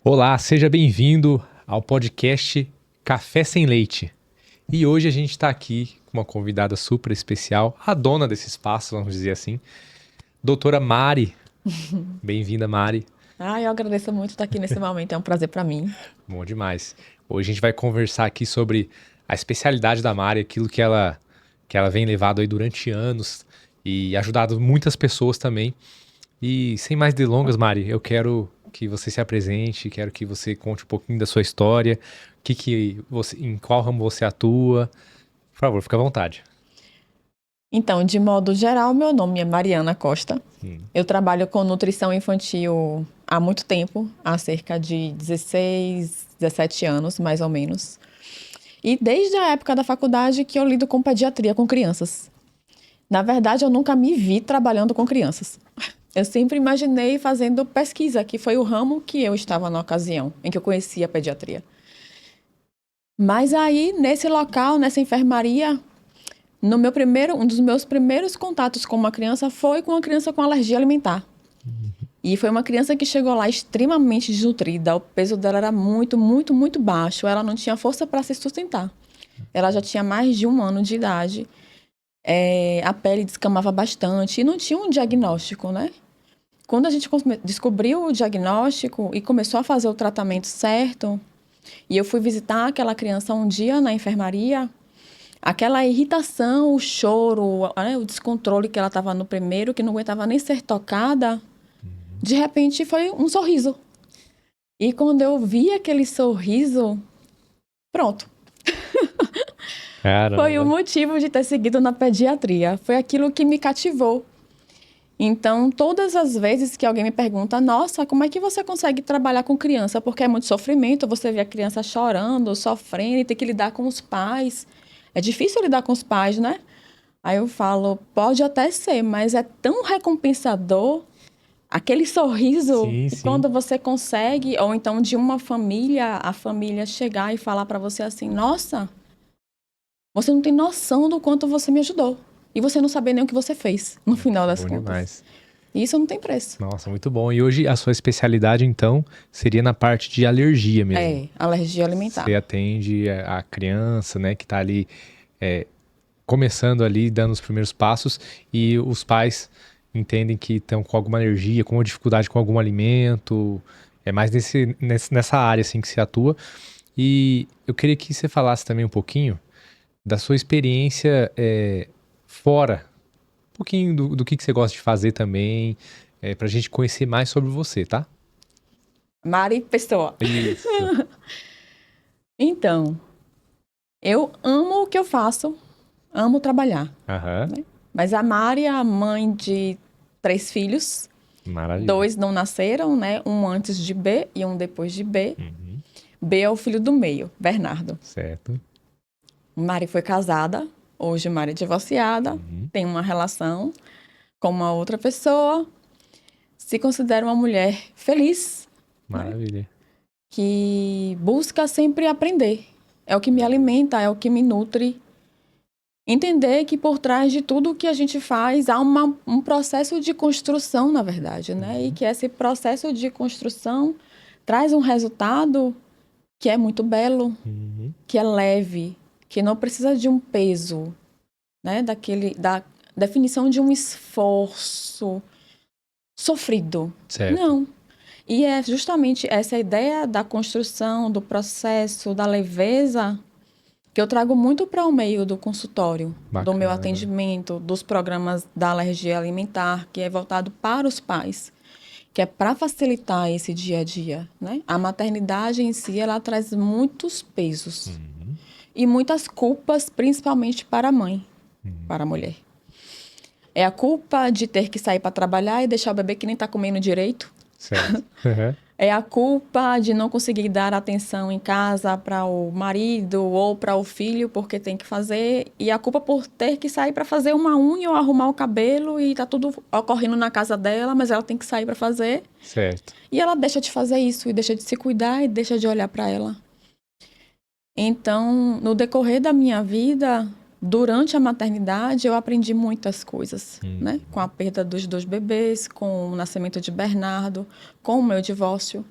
Olá, seja bem-vindo ao podcast Café Sem Leite. E hoje a gente está aqui com uma convidada super especial, a dona desse espaço, vamos dizer assim, doutora Mari. Bem-vinda, Mari. Eu agradeço muito estar aqui nesse momento, é um prazer para mim. Bom demais. Hoje a gente vai conversar aqui sobre a especialidade da Mari, aquilo que ela vem levado aí durante anos e ajudado muitas pessoas também. E sem mais delongas, Mari, eu quero que você se apresente, quero que você conte um pouquinho da sua história, em qual ramo você atua. Por favor, fica à vontade. Então, de modo geral, meu nome é Mariana Costa. Sim. Eu trabalho com nutrição infantil há muito tempo, há cerca de 16, 17 anos, mais ou menos. E desde a época da faculdade que eu lido com pediatria, com crianças. Na verdade, eu nunca me vi trabalhando com crianças. Eu sempre imaginei fazendo pesquisa, que foi o ramo que eu estava na ocasião, em que eu conhecia a pediatria. Mas aí, nesse local, nessa enfermaria, um dos meus primeiros contatos com uma criança foi com uma criança com alergia alimentar. E foi uma criança que chegou lá extremamente desnutrida. O peso dela era muito, muito, muito baixo. Ela não tinha força para se sustentar. Ela já tinha mais de 1 ano de idade. A pele descamava bastante e não tinha um diagnóstico, né? Quando a gente descobriu o diagnóstico e começou a fazer o tratamento certo, e eu fui visitar aquela criança um dia na enfermaria, aquela irritação, o choro, né, o descontrole que ela estava no primeiro, que não aguentava nem ser tocada, de repente foi um sorriso. E quando eu vi aquele sorriso, pronto. Foi o Caramba. motivo de ter seguido na pediatria. Foi aquilo que me cativou. Então, todas as vezes que alguém me pergunta, nossa, como é que você consegue trabalhar com criança? Porque é muito sofrimento, você vê a criança chorando, sofrendo e tem que lidar com os pais. É difícil lidar com os pais, né? Aí eu falo, pode até ser, mas é tão recompensador aquele sorriso Sim, que sim. quando você consegue, ou então de uma família, a família chegar e falar para você assim, nossa, você não tem noção do quanto você me ajudou. E você não saber nem o que você fez, no final Nossa, das bom contas. demais. Isso não tem preço. Nossa, muito bom. E hoje a sua especialidade, então, seria na parte de alergia mesmo. É, alergia alimentar. Você atende a criança, né, que tá ali começando ali, dando os primeiros passos, e os pais entendem que estão com alguma alergia, com uma dificuldade com algum alimento. É mais nessa área assim que se atua. E eu queria que você falasse também um pouquinho da sua experiência fora, um pouquinho do que você gosta de fazer também, para a gente conhecer mais sobre você, tá? Mari Pessoa. Isso. Então, eu amo o que eu faço, amo trabalhar, Aham. né? Mas a Mari é a mãe de 3 filhos, Maravilha. 2 não nasceram, né? Um antes de B e um depois de B. Uhum. B é o filho do meio, Bernardo. Certo. Mari foi casada, hoje Mari é divorciada, Uhum. tem uma relação com uma outra pessoa, se considera uma mulher feliz, né? Maravilha. Que busca sempre aprender. É o que me alimenta, é o que me nutre. Entender que por trás de tudo que a gente faz há um processo de construção, na verdade, né? E que esse processo de construção traz um resultado que é muito belo, Uhum. que é leve, que não precisa de um peso, né? Da definição de um esforço sofrido. Certo. Não. E é justamente essa ideia da construção, do processo, da leveza que eu trago muito para o meio do consultório, do meu Bacana. atendimento, dos programas da alergia alimentar, que é voltado para os pais, que é para facilitar esse dia a dia, né? A maternidade em si, ela traz muitos pesos Uhum. e muitas culpas, principalmente para a mãe, para a mulher. É a culpa de ter que sair para trabalhar e deixar o bebê que nem está comendo direito. Certo. Uhum. É a culpa de não conseguir dar atenção em casa para o marido ou para o filho porque tem que fazer. E a culpa por ter que sair para fazer uma unha ou arrumar o cabelo e tá tudo ocorrendo na casa dela, mas ela tem que sair para fazer. Certo. E ela deixa de fazer isso e deixa de se cuidar e deixa de olhar para ela. Então, no decorrer da minha vida, durante a maternidade, eu aprendi muitas coisas, né? Com a perda dos 2 bebês, com o nascimento de Bernardo, com o meu divórcio.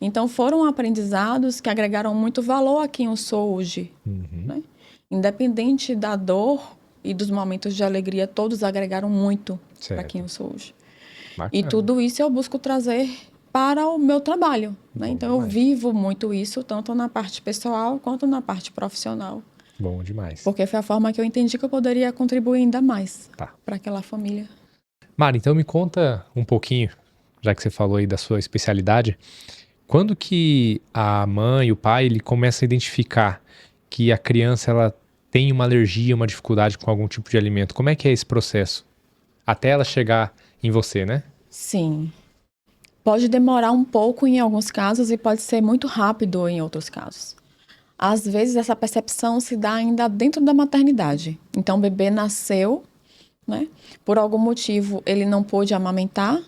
Então, foram aprendizados que agregaram muito valor a quem eu sou hoje. Né? Independente da dor e dos momentos de alegria, todos agregaram muito para quem eu sou hoje. Bacana. E tudo isso eu busco trazer para o meu trabalho. Né? Então, eu vivo muito isso, tanto na parte pessoal quanto na parte profissional. Bom demais. Porque foi a forma que eu entendi que eu poderia contribuir ainda mais para aquela família. Mari, então me conta um pouquinho, já que você falou aí da sua especialidade, quando que a mãe, o pai, ele começa a identificar que a criança ela tem uma alergia, uma dificuldade com algum tipo de alimento? Como é que é esse processo? Até ela chegar em você, né? Sim. Pode demorar um pouco em alguns casos e pode ser muito rápido em outros casos. Às vezes, essa percepção se dá ainda dentro da maternidade. Então, o bebê nasceu, né? Por algum motivo, ele não pôde amamentar.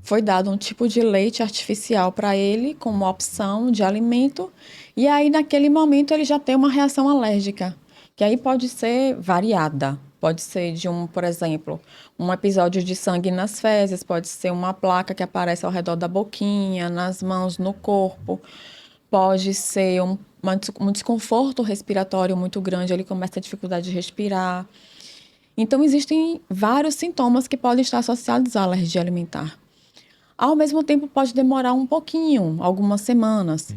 Foi dado um tipo de leite artificial para ele, como opção de alimento. E aí, naquele momento, ele já tem uma reação alérgica, que aí pode ser variada. Pode ser por exemplo, um episódio de sangue nas fezes, pode ser uma placa que aparece ao redor da boquinha, nas mãos, no corpo. Pode ser um desconforto respiratório muito grande, ele começa a ter dificuldade de respirar. Então, existem vários sintomas que podem estar associados à alergia alimentar. Ao mesmo tempo, pode demorar um pouquinho, algumas semanas.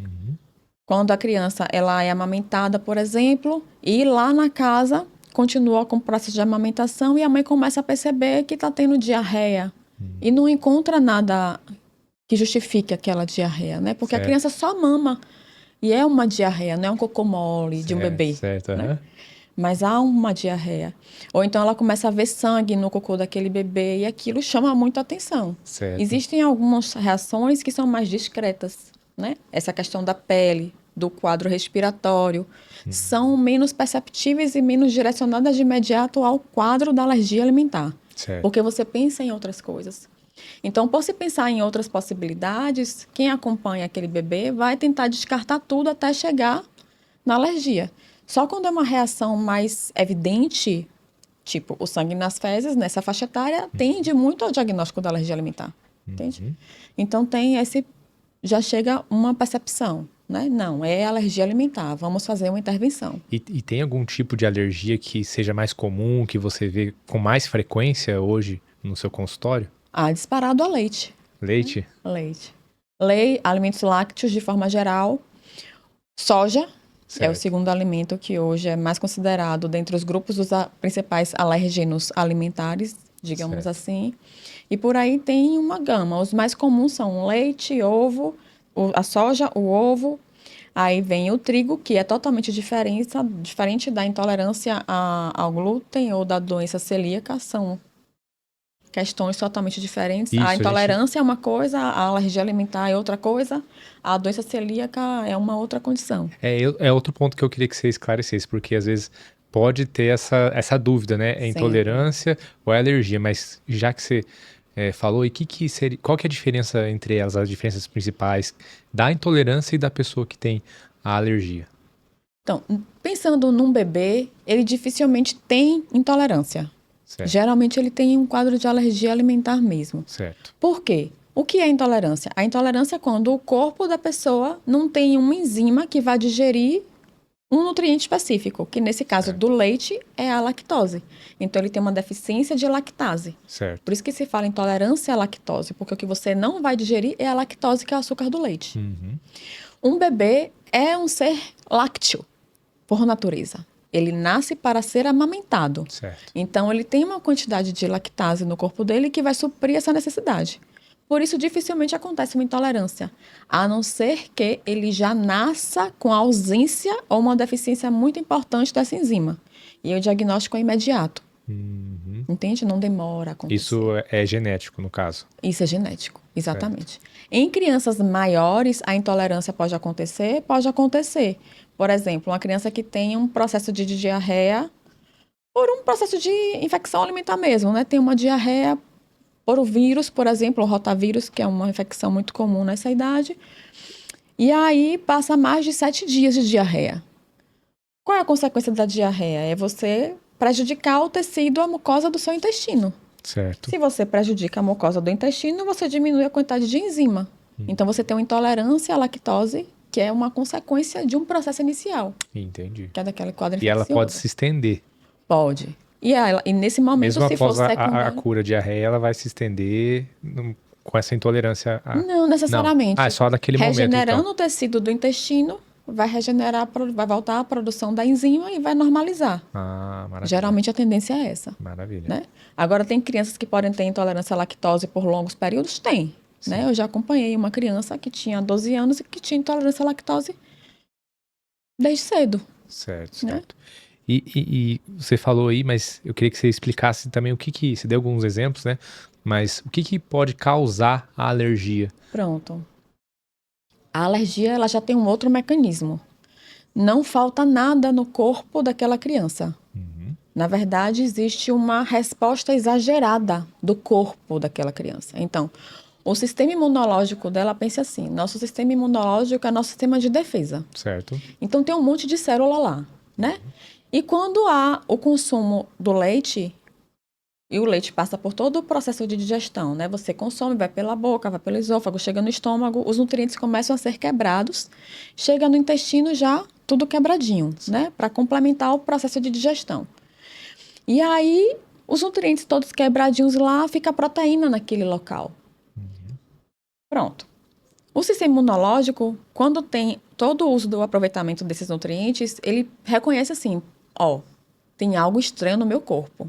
Quando a criança ela é amamentada, por exemplo, e lá na casa continua com o processo de amamentação e a mãe começa a perceber que está tendo diarreia. E não encontra nada que justifique aquela diarreia, né? Porque a criança só mama. E é uma diarreia, não é um cocô mole de um bebê. Certo, né? Mas há uma diarreia. Ou então ela começa a ver sangue no cocô daquele bebê e aquilo chama muito a atenção. Certo. Existem algumas reações que são mais discretas, né? Essa questão da pele, do quadro respiratório, são menos perceptíveis e menos direcionadas de imediato ao quadro da alergia alimentar. Certo. Porque você pensa em outras coisas. Então, por se pensar em outras possibilidades, quem acompanha aquele bebê vai tentar descartar tudo até chegar na alergia. Só quando é uma reação mais evidente, tipo o sangue nas fezes, nessa faixa etária, tende muito ao diagnóstico da alergia alimentar. Entende? Então, já chega uma percepção, né? Não, é alergia alimentar, vamos fazer uma intervenção. E tem algum tipo de alergia que seja mais comum, que você vê com mais frequência hoje no seu consultório? Disparado a leite. Leite? Leite. Alimentos lácteos de forma geral. Soja é o segundo alimento que hoje é mais considerado dentre os grupos dos principais alérgenos alimentares, digamos assim. E por aí tem uma gama. Os mais comuns são o leite, ovo, a soja, o ovo. Aí vem o trigo, que é totalmente diferente da intolerância ao glúten ou da doença celíaca. São questões totalmente diferentes. A intolerância é uma coisa, a alergia alimentar é outra coisa, a doença celíaca é uma outra condição. É outro ponto que eu queria que você esclarecesse, porque às vezes pode ter essa dúvida, né? É intolerância ou é alergia, mas já que você falou, e qual que é a diferença entre elas, as diferenças principais da intolerância e da pessoa que tem a alergia? Então, pensando num bebê, ele dificilmente tem intolerância. Certo. Geralmente ele tem um quadro de alergia alimentar mesmo. Certo. Por quê? O que é intolerância? A intolerância é quando o corpo da pessoa não tem uma enzima que vai digerir um nutriente específico, que nesse caso do leite é a lactose. Então ele tem uma deficiência de lactase. Certo. Por isso que se fala intolerância à lactose, porque o que você não vai digerir é a lactose, que é o açúcar do leite. Um bebê é um ser lácteo, por natureza. Ele nasce para ser amamentado. Certo. Então, ele tem uma quantidade de lactase no corpo dele que vai suprir essa necessidade. Por isso, dificilmente acontece uma intolerância, a não ser que ele já nasça com a ausência ou uma deficiência muito importante dessa enzima. E o diagnóstico é imediato. Entende? Não demora a acontecer. Isso é genético, no caso? Isso é genético, exatamente. Certo. Em crianças maiores, a intolerância pode acontecer? Pode acontecer. Por exemplo, uma criança que tem um processo de diarreia por um processo de infecção alimentar mesmo, né? Tem uma diarreia por o vírus, por exemplo, o rotavírus, que é uma infecção muito comum nessa idade. E aí passa mais de 7 dias de diarreia. Qual é a consequência da diarreia? É você prejudicar o tecido, a mucosa do seu intestino. Certo. Se você prejudica a mucosa do intestino, você diminui a quantidade de enzima. Então, você tem uma intolerância à lactose, que é uma consequência de um processo inicial, Entendi. que é daquele quadro E ela pode infeccioso. se estender. Pode. E nesse momento, Mesmo se for após a secundário... cura diarreia, ela vai se estender com essa intolerância a... Não Não. Ah, é necessariamente. só naquele momento, então. Regenerando o tecido do intestino, vai regenerar, vai voltar a produção da enzima e vai normalizar. Ah, maravilha. Geralmente a tendência é essa. Maravilha. Né? Agora, tem crianças que podem ter intolerância à lactose por longos períodos? Tem. Né? Eu já acompanhei uma criança que tinha 12 anos e que tinha intolerância à lactose desde cedo. Certo, Né? certo. E você falou aí, mas eu queria que você explicasse também você deu alguns exemplos, né? Mas o que pode causar a alergia? Pronto. A alergia, ela já tem um outro mecanismo. Não falta nada no corpo daquela criança. Na verdade, existe uma resposta exagerada do corpo daquela criança. Então, o sistema imunológico dela, pensa assim, nosso sistema imunológico é nosso sistema de defesa. Certo. Então, tem um monte de célula lá, né? E quando há o consumo do leite, e o leite passa por todo o processo de digestão, né? Você consome, vai pela boca, vai pelo esôfago, chega no estômago, os nutrientes começam a ser quebrados, chega no intestino já tudo quebradinho, né? Para complementar o processo de digestão. E aí, os nutrientes todos quebradinhos lá, fica proteína naquele local. Pronto. O sistema imunológico, quando tem todo o uso do aproveitamento desses nutrientes, ele reconhece assim, ó, tem algo estranho no meu corpo.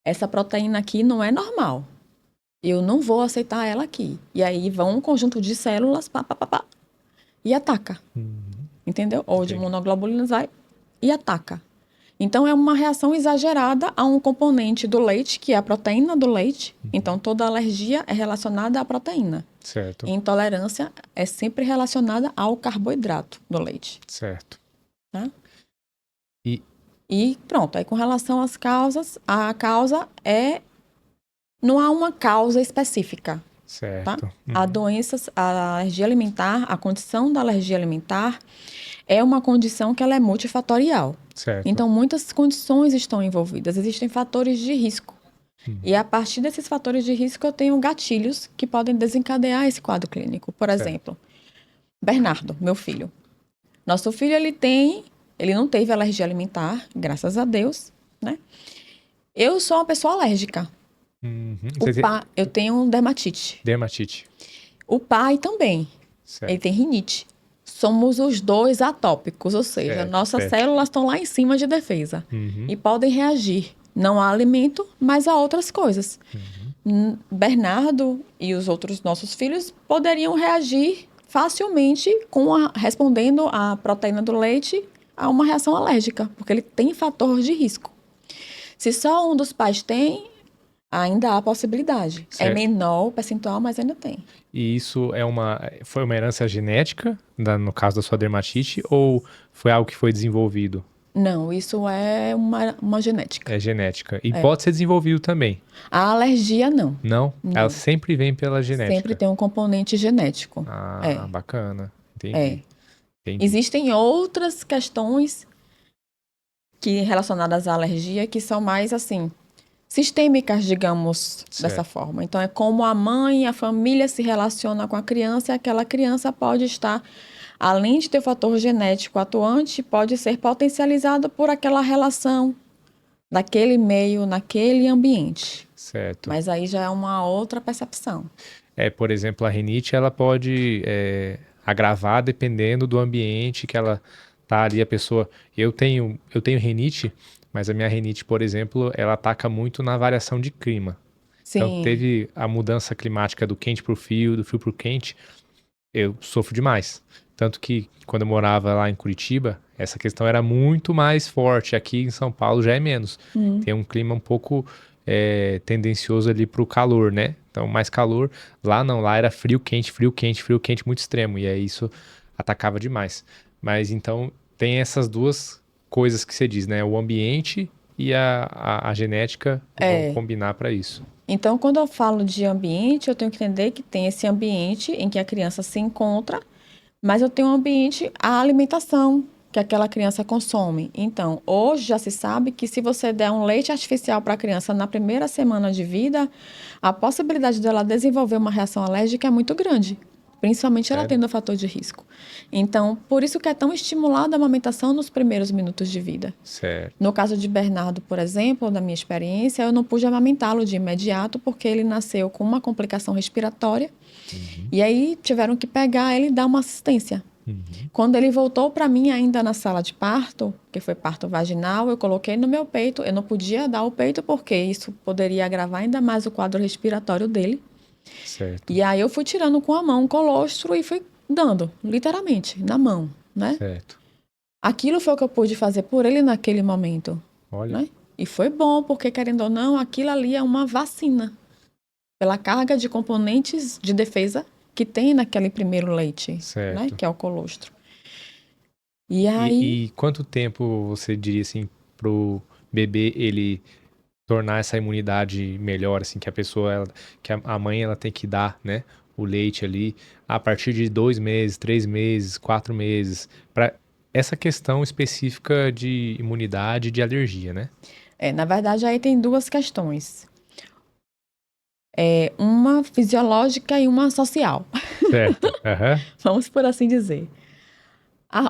Essa proteína aqui não é normal. Eu não vou aceitar ela aqui. E aí vão um conjunto de células, e ataca. Entendeu? Ou de imunoglobulinas vai e ataca. Então, é uma reação exagerada a um componente do leite, que é a proteína do leite. Então, toda alergia é relacionada à proteína. Certo. E intolerância é sempre relacionada ao carboidrato do leite. Certo. Tá? E pronto, aí com relação às causas, a causa é... Não há uma causa específica. Certo. Tá? Há doenças, a alergia alimentar, a condição da alergia alimentar é uma condição que ela é multifatorial. Certo. Então, muitas condições estão envolvidas. Existem fatores de risco. E a partir desses fatores de risco, eu tenho gatilhos que podem desencadear esse quadro clínico. Por exemplo, Bernardo, meu filho. Nosso filho, ele não teve alergia alimentar, graças a Deus, né? Eu sou uma pessoa alérgica. Eu tenho dermatite. Dermatite. O pai também. Certo. Ele tem rinite. Somos os dois atópicos, ou seja, nossas células estão lá em cima de defesa. E podem reagir, não a alimento, mas a outras coisas. Bernardo e os outros nossos filhos poderiam reagir facilmente respondendo à proteína do leite a uma reação alérgica, porque ele tem fator de risco. Se só um dos pais tem, ainda há possibilidade. Certo. É menor o percentual, mas ainda tem. E isso foi uma herança genética, no caso da sua dermatite, ou foi algo que foi desenvolvido? Não, isso é uma genética. É genética. E pode ser desenvolvido também? A alergia, não. Não? Ela sempre vem pela genética? Sempre tem um componente genético. Ah, bacana. Entendi. Existem outras questões relacionadas à alergia que são mais, assim, sistêmicas, digamos, dessa forma. Então, é como a mãe e a família se relacionam com a criança, e aquela criança pode estar, além de ter o fator genético atuante, pode ser potencializado por aquela relação naquele meio, naquele ambiente. Certo. Mas aí já é uma outra percepção. Por exemplo, a rinite, ela pode agravar dependendo do ambiente que ela tá ali, a pessoa... Eu tenho rinite, mas a minha rinite, por exemplo, ela ataca muito na variação de clima. Sim. Então, teve a mudança climática do quente para o frio, do frio para o quente, eu sofro demais. Tanto que, quando eu morava lá em Curitiba, essa questão era muito mais forte. Aqui em São Paulo já é menos. Tem um clima um pouco tendencioso ali para o calor, né? Então, mais calor. Lá não, lá era frio, quente, muito extremo. E aí isso atacava demais. Mas, então, tem essas duas coisas que você diz, né? O ambiente e a genética vão combinar para isso. Então, quando eu falo de ambiente, eu tenho que entender que tem esse ambiente em que a criança se encontra, mas eu tenho um ambiente, a alimentação que aquela criança consome. Então, hoje já se sabe que se você der um leite artificial para a criança na primeira semana de vida, a possibilidade dela desenvolver uma reação alérgica é muito grande. Principalmente ela Sério? tendo fator de risco. Então, por isso que é tão estimulada a amamentação nos primeiros minutos de vida. Certo. No caso de Bernardo, por exemplo, da minha experiência, eu não pude amamentá-lo de imediato porque ele nasceu com uma complicação respiratória. E aí tiveram que pegar ele e dar uma assistência. Quando ele voltou para mim ainda na sala de parto, que foi parto vaginal, eu coloquei no meu peito. Eu não podia dar o peito porque isso poderia agravar ainda mais o quadro respiratório dele. Certo. E aí eu fui tirando com a mão o colostro e fui dando, literalmente, na mão, né? Certo. Aquilo foi o que eu pude fazer por ele naquele momento, Olha. né? E foi bom, porque querendo ou não, aquilo ali é uma vacina. Pela carga de componentes de defesa que tem naquele primeiro leite, Certo. né? Que é o colostro. E aí... E quanto tempo você diria assim pro bebê ele tornar essa imunidade melhor, assim, que a pessoa, que a mãe ela tem que dar, né, o leite ali a partir de 2 meses, 3 meses, 4 meses, para essa questão específica de imunidade e de alergia, né? na verdade, aí tem duas questões. Uma fisiológica e uma social. Certo. Aham. Vamos por assim dizer.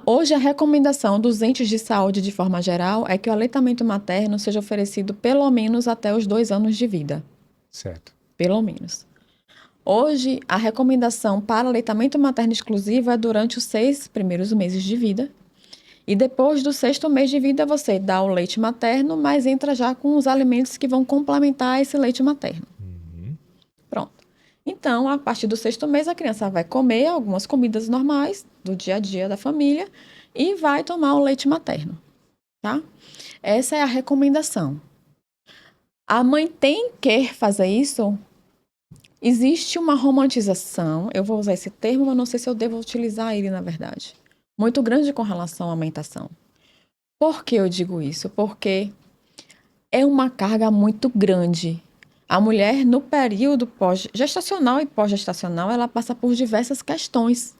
Hoje, a recomendação dos entes de saúde, de forma geral, é que o aleitamento materno seja oferecido pelo menos até os 2 anos de vida. Certo. Pelo menos. Hoje, a recomendação para aleitamento materno exclusivo é durante os 6 primeiros meses de vida. E depois do 6º mês de vida, você dá o leite materno, mas entra já com os alimentos que vão complementar esse leite materno. Pronto. Então, a partir do 6º mês, a criança vai comer algumas comidas normais do dia a dia da família e vai tomar o leite materno, tá? Essa é a recomendação. A mãe tem que fazer isso? Existe uma romantização, eu vou usar esse termo, mas não sei se eu devo utilizar ele, na verdade, muito grande com relação à amamentação. Por que eu digo isso? Porque é uma carga muito grande. A mulher, no período pós-gestacional e pós-gestacional, ela passa por diversas questões.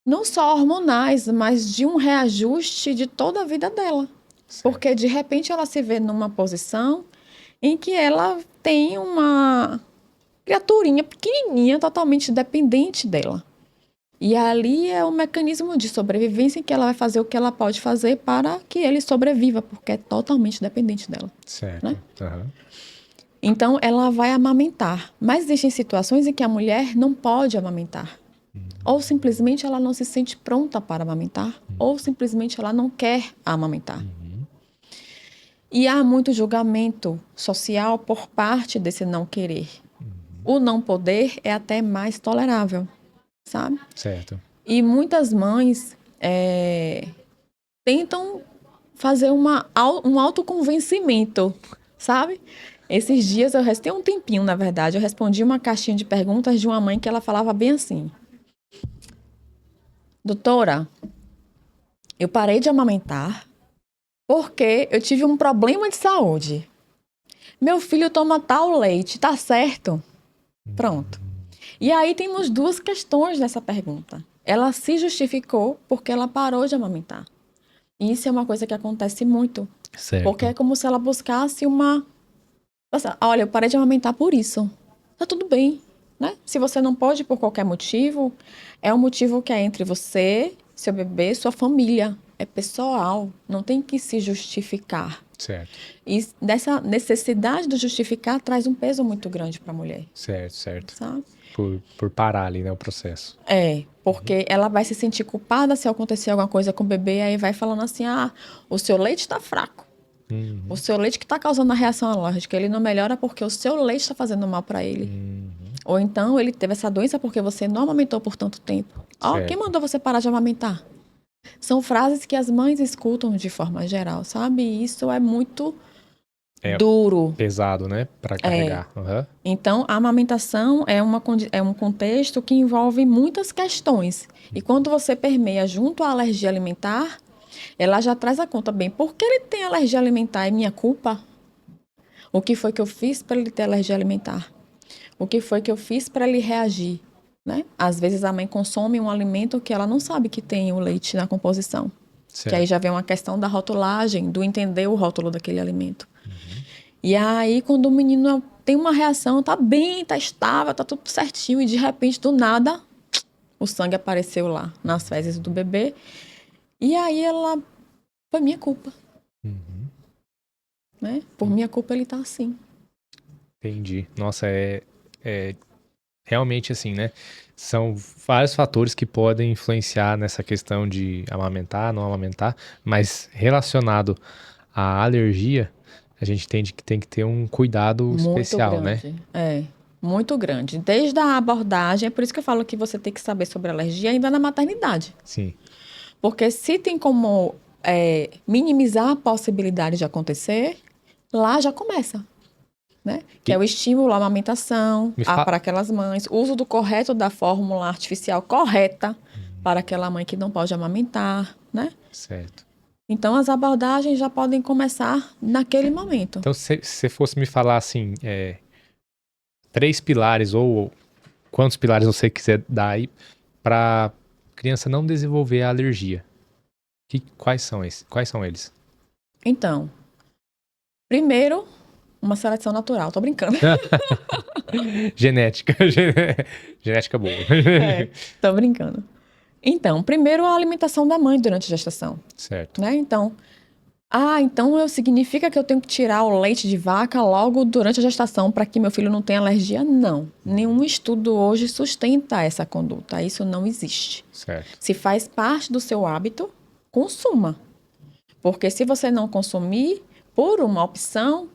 Não só hormonais, mas de um reajuste de toda a vida dela. Certo. Porque, de repente, ela se vê numa posição em que ela tem uma criaturinha pequenininha, totalmente dependente dela. E ali é um mecanismo de sobrevivência em que ela vai fazer o que ela pode fazer para que ele sobreviva, porque é totalmente dependente dela. Certo. Né? Aham. Então, ela vai amamentar. Mas existem situações em que a mulher não pode amamentar. Ou simplesmente ela não se sente pronta para amamentar, ou simplesmente ela não quer amamentar. E há muito julgamento social por parte desse não querer. O não poder é até mais tolerável, sabe? Certo. E muitas mães tentam fazer um autoconvencimento, sabe? Esses dias, tem um tempinho, na verdade, eu respondi uma caixinha de perguntas de uma mãe que ela falava bem assim: doutora, eu parei de amamentar porque eu tive um problema de saúde. Meu filho toma tal leite, tá certo? Pronto. E aí temos duas questões nessa pergunta. Ela se justificou porque ela parou de amamentar. E isso é uma coisa que acontece muito. Certo. Porque é como se ela buscasse olha, eu parei de amamentar por isso. Tá tudo bem, né? Se você não pode por qualquer motivo, é um motivo que é entre você, seu bebê, sua família. É pessoal, não tem que se justificar. Certo. E dessa necessidade de justificar traz um peso muito grande para a mulher. Certo, certo. Sabe? Por parar ali, né, o processo. Porque ela vai se sentir culpada se acontecer alguma coisa com o bebê, aí vai falando assim, o seu leite está fraco. O seu leite que está causando a reação alérgica, ele não melhora porque o seu leite está fazendo mal para ele. Ou então, ele teve essa doença porque você não amamentou por tanto tempo. Quem mandou você parar de amamentar? São frases que as mães escutam de forma geral, sabe? E isso é muito duro. Pesado, né? Para carregar. Então, a amamentação é um contexto que envolve muitas questões. E quando você permeia junto à alergia alimentar, ela já traz a conta bem. Por que ele tem alergia alimentar? É minha culpa? O que foi que eu fiz para ele ter alergia alimentar? O que foi que eu fiz para ele reagir? Né? Às vezes a mãe consome um alimento que ela não sabe que tem o leite na composição. Certo. Que aí já vem uma questão da rotulagem, do entender o rótulo daquele alimento. E aí, quando o menino tem uma reação, tá bem, tá estável, tá tudo certinho, e de repente, do nada, o sangue apareceu lá nas fezes do bebê. E aí foi minha culpa, Uhum. né? Por minha culpa ele tá assim. Entendi. Nossa, é realmente assim, né? São vários fatores que podem influenciar nessa questão de amamentar, não amamentar, mas relacionado à alergia, a gente entende que tem que ter um cuidado Muito especial, né? grande. Muito grande. Desde a abordagem, é por isso que eu falo que você tem que saber sobre alergia ainda na maternidade. Sim. Porque se tem como minimizar a possibilidade de acontecer, lá já começa, né? Que é o estímulo à amamentação para aquelas mães, o uso do correto da fórmula artificial correta para aquela mãe que não pode amamentar, né? Certo. Então, as abordagens já podem começar naquele momento. Então, se você fosse me falar assim, 3 pilares ou quantos pilares você quiser dar aí para criança não desenvolver a alergia, quais são esses? Quais são eles? Então, primeiro, uma seleção natural. Tô brincando. Genética. Genética boa. Tô brincando. Então, primeiro, a alimentação da mãe durante a gestação. Certo. Né? Então, significa que eu tenho que tirar o leite de vaca logo durante a gestação para que meu filho não tenha alergia? Não. Nenhum estudo hoje sustenta essa conduta. Isso não existe. Certo. Se faz parte do seu hábito, consuma. Porque se você não consumir, por uma opção,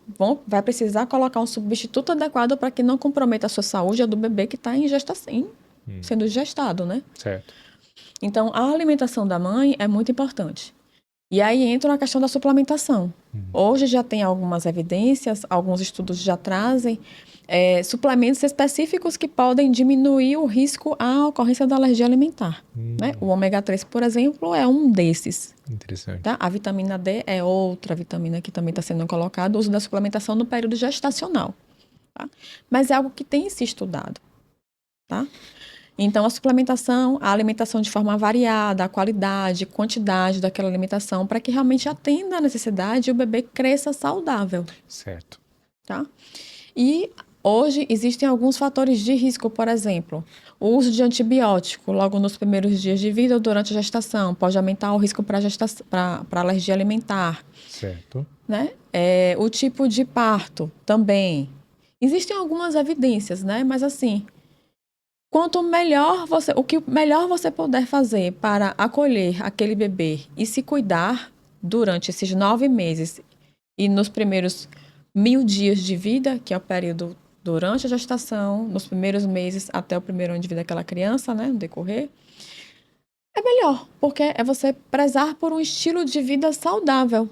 vai precisar colocar um substituto adequado para que não comprometa a sua saúde e a do bebê que está em gestação, sendo gestado, né? Certo. Então, a alimentação da mãe é muito importante. E aí entra na questão da suplementação. Hoje já tem algumas evidências, alguns estudos já trazem suplementos específicos que podem diminuir o risco à ocorrência da alergia alimentar. Né? O ômega 3, por exemplo, é um desses. Interessante. Tá? A vitamina D é outra vitamina que também está sendo colocada, o uso da suplementação no período gestacional. Tá? Mas é algo que tem se estudado. Tá? Então, a suplementação, a alimentação de forma variada, a qualidade, quantidade daquela alimentação, para que realmente atenda a necessidade e o bebê cresça saudável. Certo. Tá? E hoje existem alguns fatores de risco, por exemplo, o uso de antibiótico logo nos primeiros dias de vida ou durante a gestação pode aumentar o risco para alergia alimentar. Certo. Né? O tipo de parto também. Existem algumas evidências, né? Mas assim, o que melhor você puder fazer para acolher aquele bebê e se cuidar durante esses 9 meses e nos primeiros 1000 dias de vida, que é o período durante a gestação, nos primeiros meses até o primeiro ano de vida daquela criança, né, no decorrer, é melhor, porque é você prezar por um estilo de vida saudável.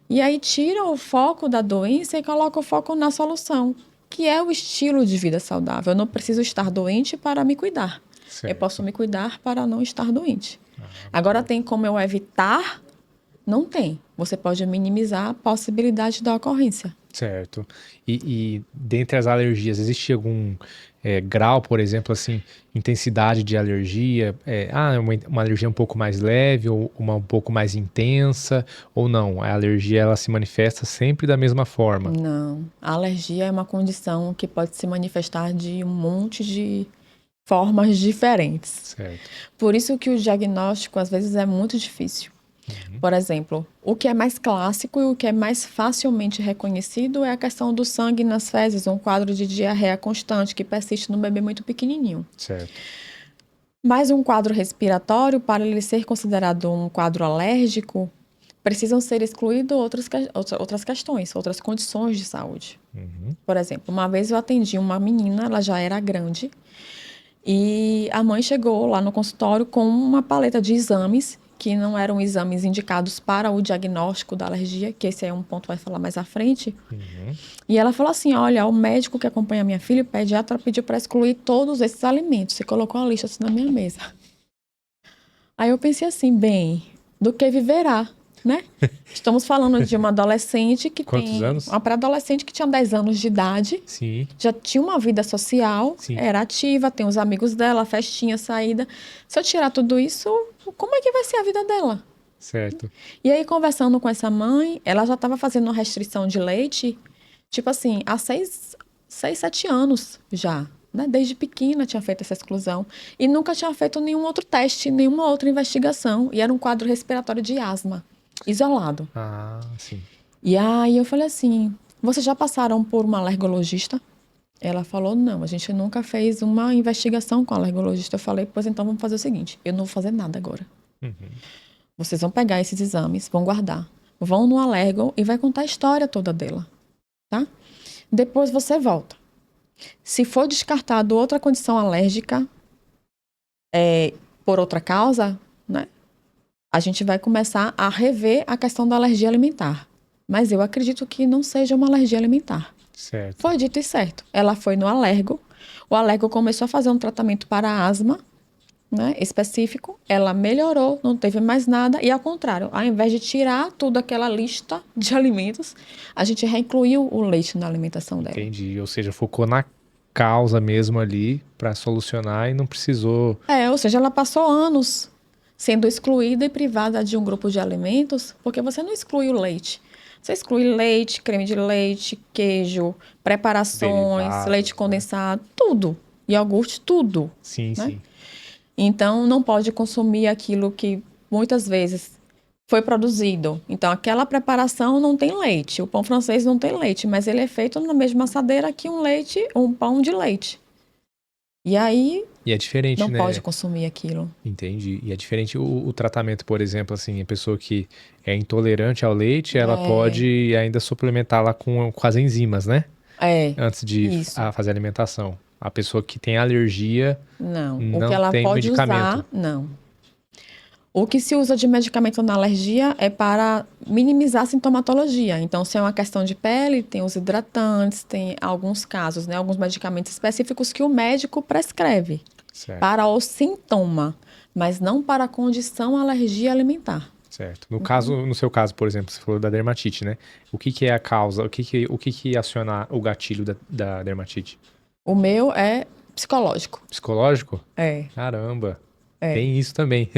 E aí tira o foco da doença e coloca o foco na solução, que é o estilo de vida saudável. Eu não preciso estar doente para me cuidar. Certo. Eu posso me cuidar para não estar doente. Agora, tem como eu evitar? Não tem. Você pode minimizar a possibilidade da ocorrência. Certo. E dentre as alergias, existe algum grau, por exemplo, assim, intensidade de alergia? Uma alergia um pouco mais leve ou uma um pouco mais intensa? Ou não? A alergia, ela se manifesta sempre da mesma forma? Não. A alergia é uma condição que pode se manifestar de um monte de formas diferentes. Certo. Por isso que o diagnóstico, às vezes, é muito difícil. Por exemplo, o que é mais clássico e o que é mais facilmente reconhecido é a questão do sangue nas fezes, um quadro de diarreia constante que persiste no bebê muito pequenininho. Certo. Mas um quadro respiratório, para ele ser considerado um quadro alérgico, precisam ser excluídas outras questões, outras condições de saúde. Por exemplo, uma vez eu atendi uma menina, ela já era grande, e a mãe chegou lá no consultório com uma paleta de exames que não eram exames indicados para o diagnóstico da alergia, que esse é um ponto que vai falar mais à frente. E ela falou assim, olha, o médico que acompanha a minha filha, o pediatra, pediu para excluir todos esses alimentos. Você colocou a lista assim na minha mesa. Aí eu pensei assim, bem, do que viverá, né? Estamos falando de uma adolescente que Quantos anos? Uma pré-adolescente que tinha 10 anos de idade. Sim. Já tinha uma vida social, Sim. Era ativa, tem os amigos dela, festinha, saída. Se eu tirar tudo isso, como é que vai ser a vida dela? Certo. E aí, conversando com essa mãe, ela já estava fazendo uma restrição de leite, tipo assim, há 6, 7 anos já. né? Desde pequena tinha feito essa exclusão. E nunca tinha feito nenhum outro teste, nenhuma outra investigação. E era um quadro respiratório de asma, isolado. Ah, sim. E aí eu falei assim, vocês já passaram por uma alergologista? Ela falou, não, a gente nunca fez uma investigação com a alergologista. Eu falei, pois então vamos fazer o seguinte, eu não vou fazer nada agora. Vocês vão pegar esses exames, vão guardar, vão no alergo e vai contar a história toda dela, tá? Depois você volta. Se for descartado outra condição alérgica, por outra causa, né? A gente vai começar a rever a questão da alergia alimentar. Mas eu acredito que não seja uma alergia alimentar. Certo. Foi dito e certo. Ela foi no alergo. O alergo começou a fazer um tratamento para asma, né, específico. Ela melhorou, não teve mais nada. E ao contrário, ao invés de tirar toda aquela lista de alimentos, a gente reincluiu o leite na alimentação dela. Entendi. Ou seja, focou na causa mesmo ali para solucionar e não precisou. Ou seja, ela passou anos sendo excluída e privada de um grupo de alimentos, porque você não exclui o leite. Você exclui leite, creme de leite, queijo, preparações, Derivados, leite né? condensado, tudo. Iogurte, tudo. Sim, Né? sim. Então, não pode consumir aquilo que muitas vezes foi produzido. Então, aquela preparação não tem leite. O pão francês não tem leite, mas ele é feito na mesma assadeira que um pão de leite. E aí, E é diferente, não né? pode consumir aquilo. Entendi. E é diferente o tratamento, por exemplo, assim, a pessoa que é intolerante ao leite, ela pode ainda suplementar lá com as enzimas, né? Antes de Isso. fazer a alimentação. A pessoa que tem alergia Não. O não que ela tem pode medicamento. usar, não. O que se usa de medicamento na alergia é para minimizar a sintomatologia. Então, se é uma questão de pele, tem os hidratantes, tem alguns casos, né, alguns medicamentos específicos que o médico prescreve Certo. para o sintoma, mas não para a condição alergia alimentar. Certo. No seu caso, por exemplo, você falou da dermatite, né? O que é a causa? O que aciona o gatilho da dermatite? O meu é psicológico. Psicológico? É. Caramba. Tem isso também.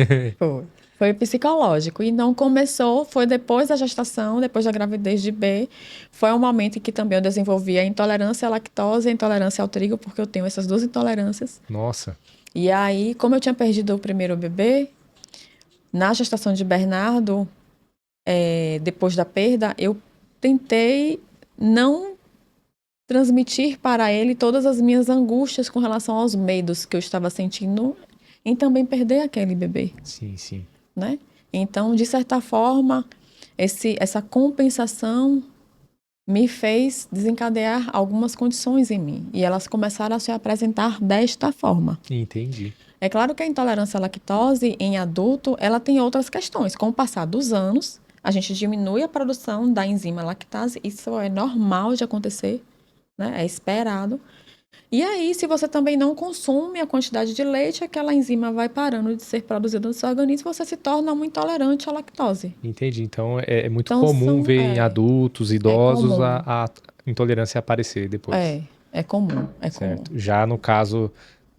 Foi psicológico. E não começou, foi depois da gestação, depois da gravidez de B. Foi um momento em que também eu desenvolvi a intolerância à lactose e a intolerância ao trigo, porque eu tenho essas duas intolerâncias. Nossa. E aí, como eu tinha perdido o primeiro bebê, na gestação de Bernardo, depois da perda, eu tentei não transmitir para ele todas as minhas angústias com relação aos medos que eu estava sentindo em também perder aquele bebê. Sim, sim. Né? Então, de certa forma, essa compensação me fez desencadear algumas condições em mim. E elas começaram a se apresentar desta forma. Entendi. É claro que a intolerância à lactose em adulto, ela tem outras questões. Com o passar dos anos, a gente diminui a produção da enzima lactase. Isso é normal de acontecer, né? É esperado. E aí, se você também não consome a quantidade de leite, aquela enzima vai parando de ser produzida no seu organismo e você se torna um intolerante à lactose. Entendi. Então, é muito Então, comum ver em adultos, idosos, comum. a intolerância aparecer depois. É comum, Certo. comum. Já no caso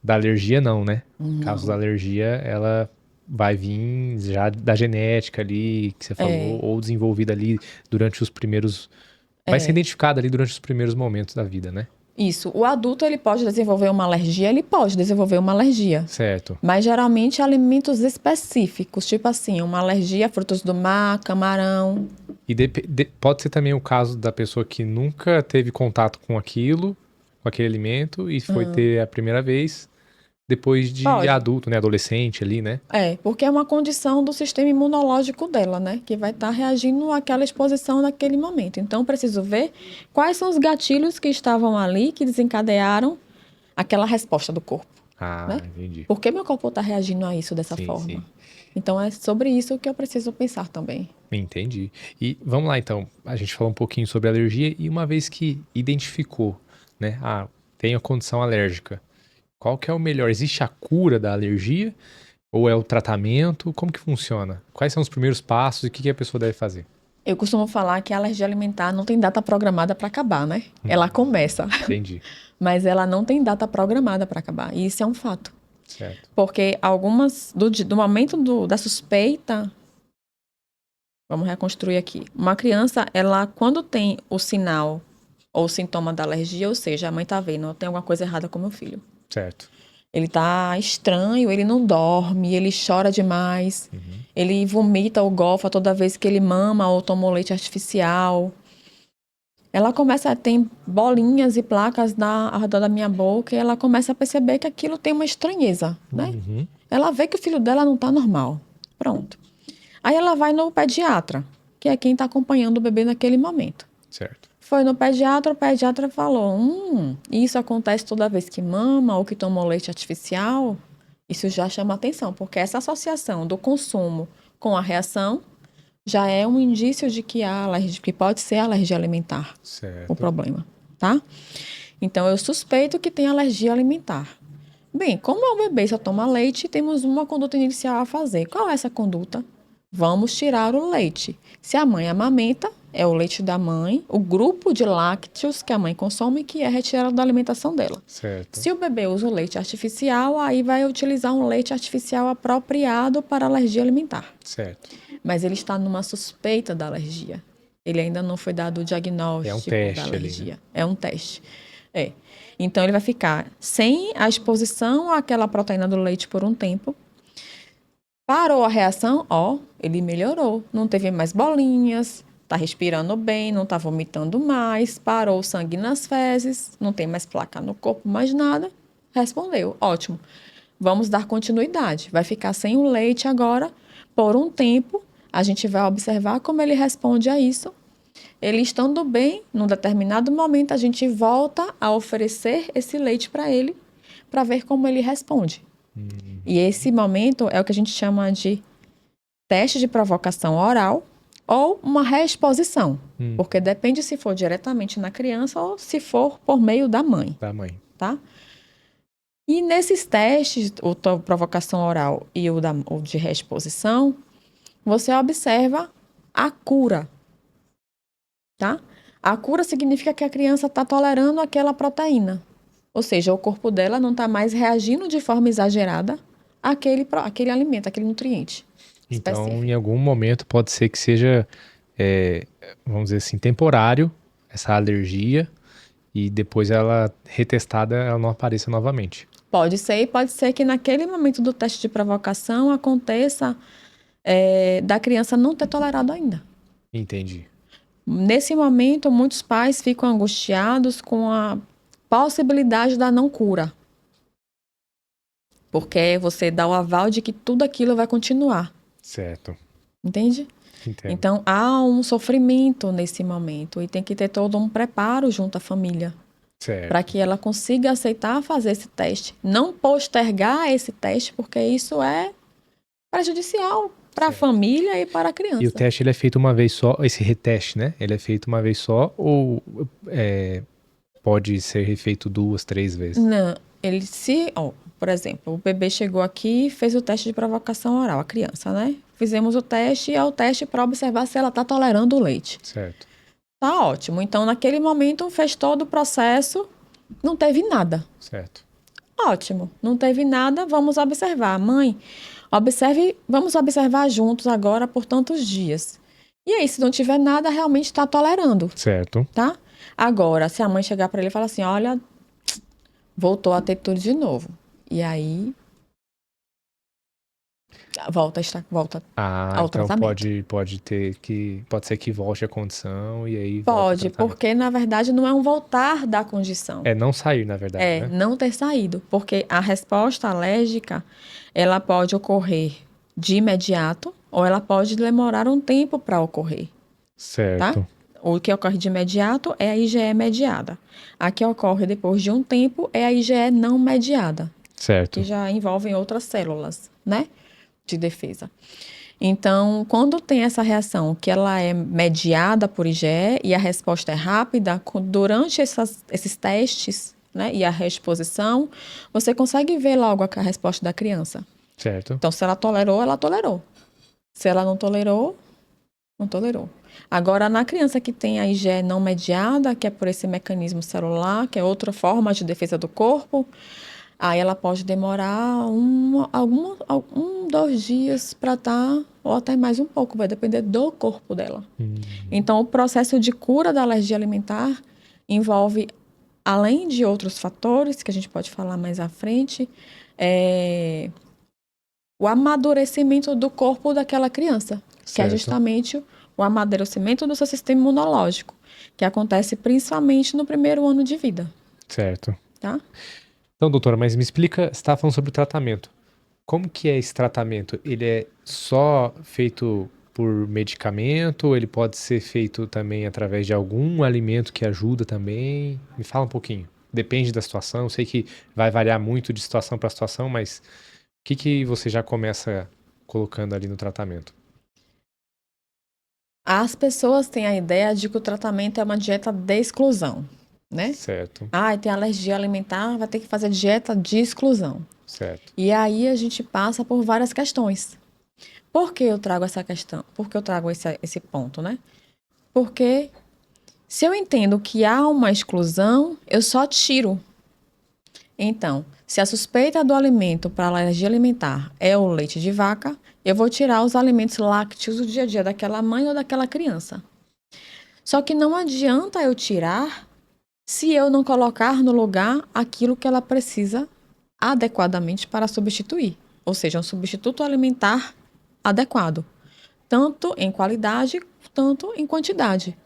da alergia, não, né? Não. No caso da alergia, ela vai vir já da genética ali, que você falou, ou desenvolvida ali durante os primeiros... Vai ser identificada ali durante os primeiros momentos da vida, né? Isso. O adulto, ele pode desenvolver uma alergia? Ele pode desenvolver uma alergia. Certo. Mas, geralmente, alimentos específicos. Tipo assim, uma alergia a frutos do mar, camarão. E pode ser também o caso da pessoa que nunca teve contato com aquilo, com aquele alimento, e foi ter a primeira vez depois de adulto, né? Adolescente ali, né? Porque é uma condição do sistema imunológico dela, né? Que vai estar reagindo àquela exposição naquele momento. Então, preciso ver quais são os gatilhos que estavam ali, que desencadearam aquela resposta do corpo. Ah, entendi. Por que meu corpo está reagindo a isso dessa forma? Sim. Então, é sobre isso que eu preciso pensar também. Entendi. E vamos lá, então. A gente falou um pouquinho sobre alergia e uma vez que identificou, né? Tenho a condição alérgica. Qual que é o melhor? Existe a cura da alergia? Ou é o tratamento? Como que funciona? Quais são os primeiros passos e o que a pessoa deve fazer? Eu costumo falar que a alergia alimentar não tem data programada para acabar, né? Ela começa. Entendi. Mas ela não tem data programada para acabar. E isso é um fato. Certo. Porque algumas, do momento da suspeita... Vamos reconstruir aqui. Uma criança, ela, quando tem o sinal ou sintoma da alergia, ou seja, a mãe tá vendo, tem alguma coisa errada com meu filho. Certo. Ele tá estranho, ele não dorme, ele chora demais, ele vomita ou golfa toda vez que ele mama ou toma o leite artificial. Ela começa a ter bolinhas e placas ao redor da minha boca e ela começa a perceber que aquilo tem uma estranheza, né? Ela vê que o filho dela não tá normal. Pronto. Aí ela vai no pediatra, que é quem tá acompanhando o bebê naquele momento. Certo. Foi no pediatra, o pediatra falou, isso acontece toda vez que mama ou que toma leite artificial, isso já chama atenção, porque essa associação do consumo com a reação já é um indício de que há alergia, que pode ser alergia alimentar, Certo. o problema, tá? Então, eu suspeito que tem alergia alimentar. Bem, como o bebê só toma leite, temos uma conduta inicial a fazer. Qual é essa conduta? Vamos tirar o leite. Se a mãe amamenta, é o leite da mãe, o grupo de lácteos que a mãe consome, que é retirado da alimentação dela. Certo. Se o bebê usa o leite artificial, aí vai utilizar um leite artificial apropriado para alergia alimentar. Certo. Mas ele está numa suspeita da alergia. Ele ainda não foi dado o diagnóstico É um teste da ali, alergia. né? É um teste. É. Então, ele vai ficar sem a exposição àquela proteína do leite por um tempo. Parou a reação, ele melhorou. Não teve mais bolinhas, tá respirando bem, não tá vomitando mais, parou o sangue nas fezes, não tem mais placa no corpo, mais nada. Respondeu, ótimo. Vamos dar continuidade. Vai ficar sem o leite agora por um tempo. A gente vai observar como ele responde a isso. Ele estando bem, num determinado momento, a gente volta a oferecer esse leite para ele, para ver como ele responde. E esse momento é o que a gente chama de teste de provocação oral ou uma reexposição. Porque depende se for diretamente na criança ou se for por meio da mãe. Da mãe. Tá? E nesses testes, o da provocação oral e o de reexposição, você observa a cura. Tá? A cura significa que a criança está tolerando aquela proteína. Ou seja, o corpo dela não está mais reagindo de forma exagerada àquele alimento, àquele nutriente. Então, específico. em algum momento, pode ser que seja, vamos dizer assim, temporário essa alergia e depois ela retestada, ela não apareça novamente. Pode ser, e pode ser que naquele momento do teste de provocação aconteça da criança não ter tolerado ainda. Entendi. Nesse momento, muitos pais ficam angustiados com a possibilidade da não cura. Porque você dá o aval de que tudo aquilo vai continuar. Certo. Entende? Entendo. Então, há um sofrimento nesse momento e tem que ter todo um preparo junto à família Certo. para que ela consiga aceitar fazer esse teste. Não postergar esse teste, porque isso é prejudicial para a família e para a criança. E o teste ele é feito uma vez só, esse reteste, né? Ele é feito uma vez só ou pode ser refeito 2, 3 vezes? Não, por exemplo, o bebê chegou aqui e fez o teste de provocação oral, a criança, né? Fizemos o teste e é o teste para observar se ela está tolerando o leite. Certo. Tá ótimo. Então, naquele momento, fez todo o processo, não teve nada. Certo. Ótimo, não teve nada, vamos observar. Mãe, vamos observar juntos agora por tantos dias. E aí, se não tiver nada, realmente está tolerando, Certo. tá? Agora, se a mãe chegar para ele e falar assim, olha, voltou a ter tudo de novo. E aí, volta ao Então tratamento. pode ser que volte a condição e aí Pode, volta ao tratamento. porque na verdade não é um voltar da condição. É não sair, na verdade, né? Não ter saído, porque a resposta alérgica, ela pode ocorrer de imediato ou ela pode demorar um tempo para ocorrer, tá? Certo. O que ocorre de imediato é a IgE mediada. A que ocorre depois de um tempo é a IgE não mediada, Certo. que já envolvem outras células, né, de defesa. Então, quando tem essa reação que ela é mediada por IgE e a resposta é rápida, durante esses testes, né, e a reexposição, você consegue ver logo a resposta da criança. Certo. Então, se ela tolerou, ela tolerou. Se ela não tolerou, não tolerou. Agora, na criança que tem a IgE não mediada, que é por esse mecanismo celular, que é outra forma de defesa do corpo, aí ela pode demorar 2 dias para estar, ou até mais um pouco, vai depender do corpo dela. Então, o processo de cura da alergia alimentar, envolve, além de outros fatores, que a gente pode falar mais à frente, o amadurecimento do corpo daquela criança, que é Certo. justamente o amadurecimento do seu sistema imunológico, que acontece principalmente no primeiro ano de vida, Certo. tá? Então, doutora, mas me explica, você estava falando sobre o tratamento. Como que é esse tratamento? Ele é só feito por medicamento? Ou ele pode ser feito também através de algum alimento que ajuda também? Me fala um pouquinho. Depende da situação. Eu sei que vai variar muito de situação para situação, mas o que que você já começa colocando ali no tratamento? As pessoas têm a ideia de que o tratamento é uma dieta de exclusão, né? Certo, Ah, tem alergia alimentar, vai ter que fazer dieta de exclusão. certo. E aí a gente passa por várias questões. Por que eu trago essa questão? Por que eu trago esse ponto, né? Porque se eu entendo que há uma exclusão, eu só tiro. Então, se a suspeita do alimento para alergia alimentar é o leite de vaca, eu vou tirar os alimentos lácteos do dia a dia daquela mãe ou daquela criança. Só que não adianta eu tirar se eu não colocar no lugar aquilo que ela precisa adequadamente para substituir, ou seja, um substituto alimentar adequado, tanto em qualidade, tanto em quantidade.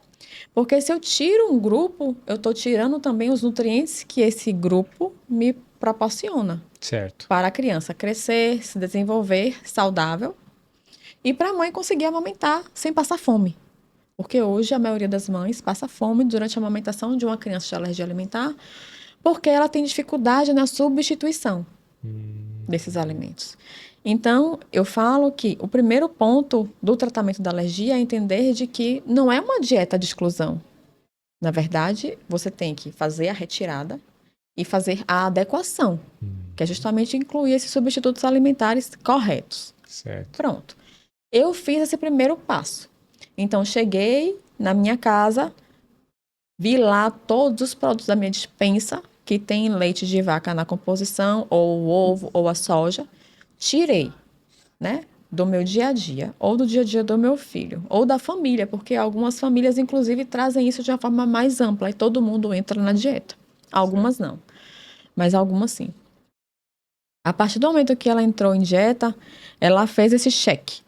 Porque se eu tiro um grupo, eu estou tirando também os nutrientes que esse grupo me proporciona Certo. para a criança crescer, se desenvolver saudável e para a mãe conseguir amamentar sem passar fome. Porque hoje a maioria das mães passa fome durante a amamentação de uma criança de alergia alimentar, porque ela tem dificuldade na substituição desses alimentos. Então, eu falo que o primeiro ponto do tratamento da alergia é entender de que não é uma dieta de exclusão. Na verdade, você tem que fazer a retirada e fazer a adequação, que é justamente incluir esses substitutos alimentares corretos. Certo. Pronto. Eu fiz esse primeiro passo. Então, cheguei na minha casa, vi lá todos os produtos da minha despensa que tem leite de vaca na composição, ou o ovo, ou a soja. Tirei, né? Do meu dia a dia, ou do dia a dia do meu filho, ou da família, porque algumas famílias, inclusive, trazem isso de uma forma mais ampla e todo mundo entra na dieta. Certo. Algumas não, mas algumas sim. A partir do momento que ela entrou em dieta, ela fez esse cheque,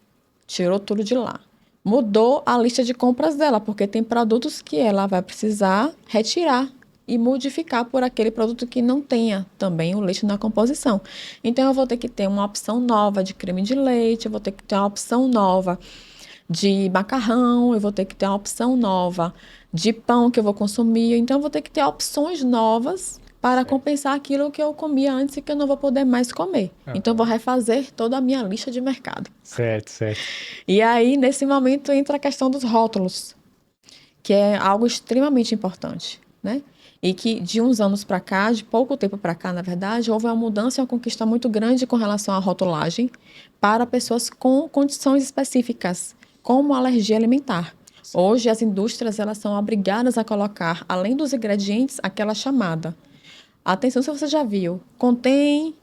tirou tudo de lá. Mudou a lista de compras dela, porque tem produtos que ela vai precisar retirar e modificar por aquele produto que não tenha também o leite na composição. Então, eu vou ter que ter uma opção nova de creme de leite, eu vou ter que ter uma opção nova de macarrão, eu vou ter que ter uma opção nova de pão que eu vou consumir. Então, eu vou ter que ter opções novas para Certo. compensar aquilo que eu comia antes e que eu não vou poder mais comer. Então, eu vou Aham. refazer toda a minha lista de mercado. Certo, certo. E aí, nesse momento, entra a questão dos rótulos, que é algo extremamente importante, né? E que de uns anos para cá, de pouco tempo para cá, na verdade, houve uma mudança e uma conquista muito grande com relação à rotulagem para pessoas com condições específicas, como alergia alimentar. Hoje, as indústrias elas são obrigadas a colocar, além dos ingredientes, aquela chamada. Atenção, se você já viu, contém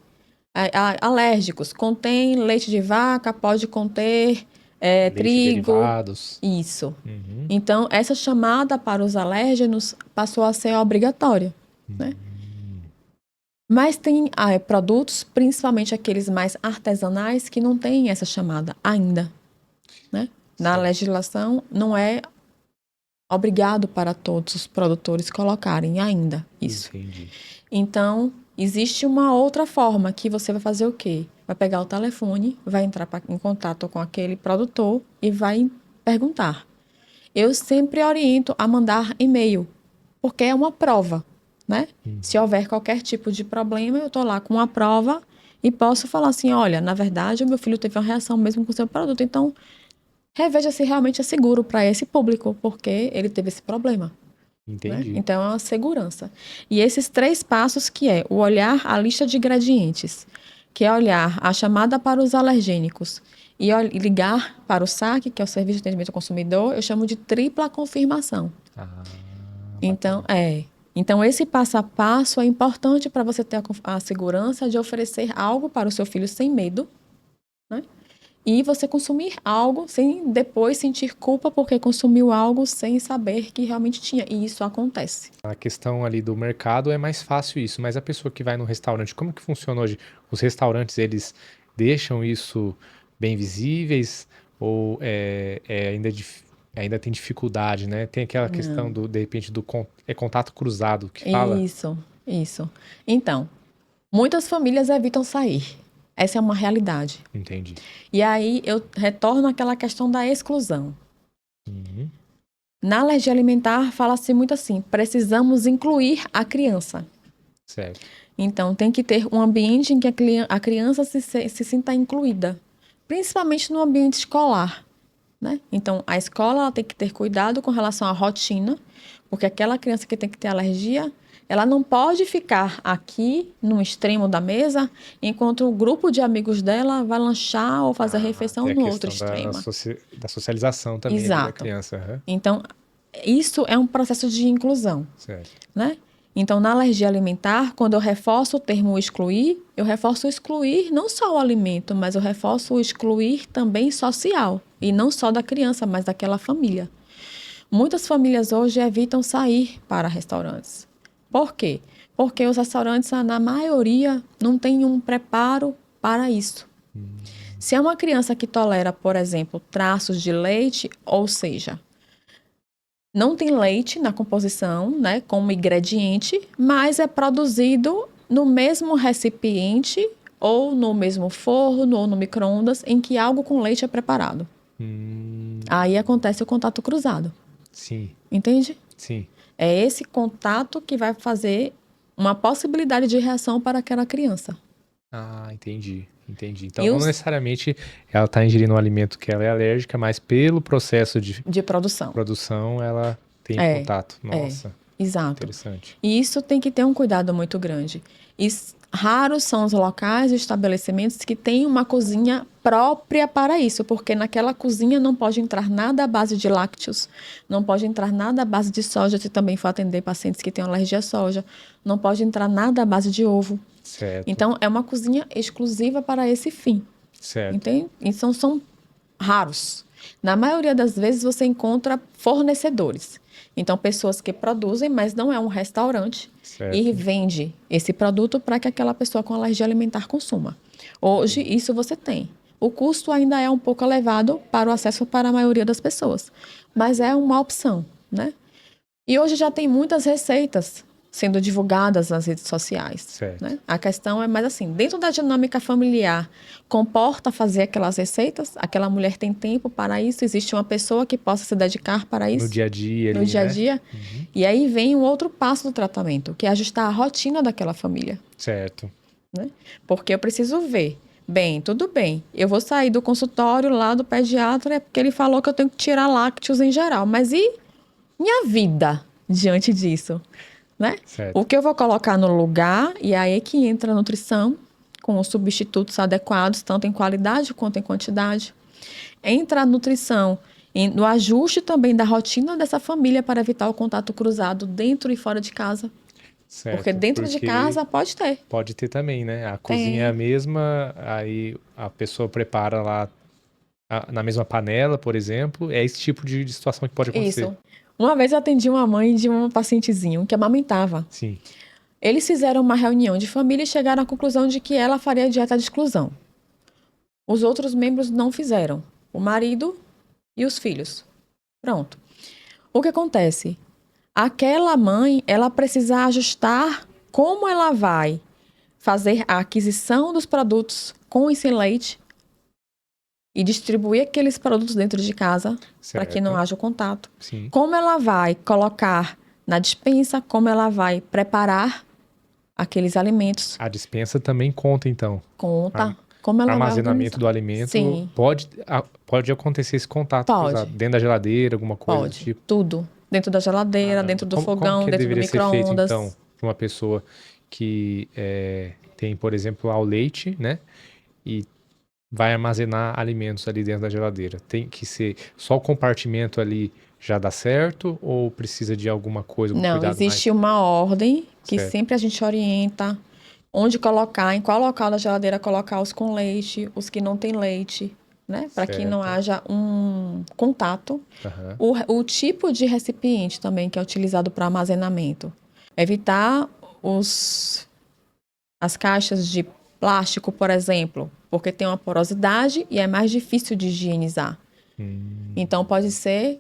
alérgicos, contém leite de vaca, pode conter Leite trigo, derivados. isso. Uhum. Então, essa chamada para os alérgenos passou a ser obrigatória, né? Mas tem produtos, principalmente aqueles mais artesanais, que não têm essa chamada ainda, né? Na Certo. legislação, não é obrigado para todos os produtores colocarem ainda isso. Entendi. Então, existe uma outra forma que você vai fazer o quê? Vai pegar o telefone, vai entrar em contato com aquele produtor e vai perguntar. Eu sempre oriento a mandar e-mail, porque é uma prova, né? Se houver qualquer tipo de problema, eu estou lá com uma prova e posso falar assim, olha, na verdade, o meu filho teve uma reação mesmo com o seu produto, então reveja se realmente é seguro para esse público, porque ele teve esse problema. Né? Entendi. Então, é uma segurança. E esses 3 passos que é o olhar a lista de ingredientes, que é olhar a chamada para os alergênicos e ligar para o SAC, que é o Serviço de Atendimento ao Consumidor, eu chamo de tripla confirmação. Ah, Então, bacana. Então, esse passo a passo é importante para você ter a segurança de oferecer algo para o seu filho sem medo, né? e você consumir algo sem depois sentir culpa porque consumiu algo sem saber que realmente tinha. E isso acontece. A questão ali do mercado é mais fácil isso, mas a pessoa que vai no restaurante, como que funciona hoje? Os restaurantes, eles deixam isso bem visíveis ou ainda tem dificuldade, né? Tem aquela questão Não. do, de repente, é contato cruzado que fala? Isso. Então, muitas famílias evitam sair. Essa é uma realidade. Entendi. E aí eu retorno àquela questão da exclusão. Uhum. Na alergia alimentar, fala-se muito assim: precisamos incluir a criança. Certo. Então, tem que ter um ambiente em que a criança se sinta incluída, principalmente no ambiente escolar, né? Então, a escola ela tem que ter cuidado com relação à rotina, porque aquela criança que tem que ter alergia, ela não pode ficar aqui no extremo da mesa, enquanto o grupo de amigos dela vai lanchar ou fazer a refeição Tem a no outro questão extremo. da socialização também ali da Exato. criança. Aham. Então, isso é um processo de inclusão, Certo. né? Então, na alergia alimentar, quando eu reforço o termo excluir, eu reforço o excluir não só o alimento, mas eu reforço o excluir também social. E não só da criança, mas daquela família. Muitas famílias hoje evitam sair para restaurantes. Por quê? Porque os restaurantes, na maioria, não têm um preparo para isso. Se é uma criança que tolera, por exemplo, traços de leite, ou seja, não tem leite na composição, né, como ingrediente, mas é produzido no mesmo recipiente ou no mesmo forno ou no micro-ondas em que algo com leite é preparado. Aí acontece o contato cruzado, Sim, entende? sim. É esse contato que vai fazer uma possibilidade de reação para aquela criança. Ah, entendi. Então, E não os necessariamente ela está ingerindo um alimento que ela é alérgica, mas pelo processo de de produção. produção ela tem É, contato. é, Nossa, exato. interessante. E isso tem que ter um cuidado muito grande. E raros são os locais e estabelecimentos que têm uma cozinha própria para isso, porque naquela cozinha não pode entrar nada à base de lácteos, não pode entrar nada à base de soja, se também for atender pacientes que têm alergia à soja, não pode entrar nada à base de ovo. Certo, Então, é uma cozinha exclusiva para esse fim, certo. entende? Então, são raros. Na maioria das vezes, você encontra fornecedores. Então, pessoas que produzem, mas não é um restaurante, e Certo. vende esse produto para que aquela pessoa com alergia alimentar consuma. Hoje, isso você tem. O custo ainda é um pouco elevado para o acesso para a maioria das pessoas, mas é uma opção, né? E hoje já tem muitas receitas sendo divulgadas nas redes sociais, Certo. né? A questão é mais assim, dentro da dinâmica familiar, comporta fazer aquelas receitas? Aquela mulher tem tempo para isso? Existe uma pessoa que possa se dedicar para No isso? dia a dia No ali, dia a né? dia? E aí vem um outro passo do tratamento, que é ajustar a rotina daquela família, Certo. né? Porque eu preciso ver, bem, tudo bem, eu vou sair do consultório lá do pediatra, é porque ele falou que eu tenho que tirar lácteos em geral, mas e minha vida diante disso, né? Certo. O que eu vou colocar no lugar, e aí é que entra a nutrição, com os substitutos adequados, tanto em qualidade quanto em quantidade. Entra a nutrição no ajuste também da rotina dessa família para evitar o contato cruzado dentro e fora de casa. Certo. Porque dentro de casa pode ter. Pode ter também, né? A cozinha é a Tem. mesma, aí a pessoa prepara lá na mesma panela, por exemplo. É esse tipo de situação que pode acontecer. Isso. Uma vez eu atendi uma mãe de um pacientezinho que amamentava. Sim. Eles fizeram uma reunião de família e chegaram à conclusão de que ela faria dieta de exclusão. Os outros membros não fizeram. O marido e os filhos. Pronto. O que acontece? Aquela mãe, ela precisa ajustar como ela vai fazer a aquisição dos produtos com e sem leite e distribuir aqueles produtos dentro de casa para que não Certo. haja o contato. Sim. Como ela vai colocar na despensa, como ela vai preparar aqueles alimentos. A dispensa também conta, então. Conta. Como ela vai Armazenamento organizar. do alimento. Sim. Pode acontecer esse contato Pode. cruzado. Dentro da geladeira, alguma coisa do Pode. tipo. Tudo. Dentro da geladeira, Caramba. dentro do Como fogão, que dentro do deveria ser feito, micro-ondas. então, para uma pessoa que tem, por exemplo, ao leite, né? E vai armazenar alimentos ali dentro da geladeira. Tem que ser só o compartimento ali já dá certo ou precisa de alguma coisa, algum Não, cuidado mais? existe uma ordem que Certo. sempre a gente orienta onde colocar, em qual local da geladeira colocar os com leite, os que não têm leite, né? Para que não Certo. haja um contato. Aham. O tipo de recipiente também que é utilizado para armazenamento. Evitar as caixas de plástico, por exemplo, porque tem uma porosidade e é mais difícil de higienizar. Então, pode ser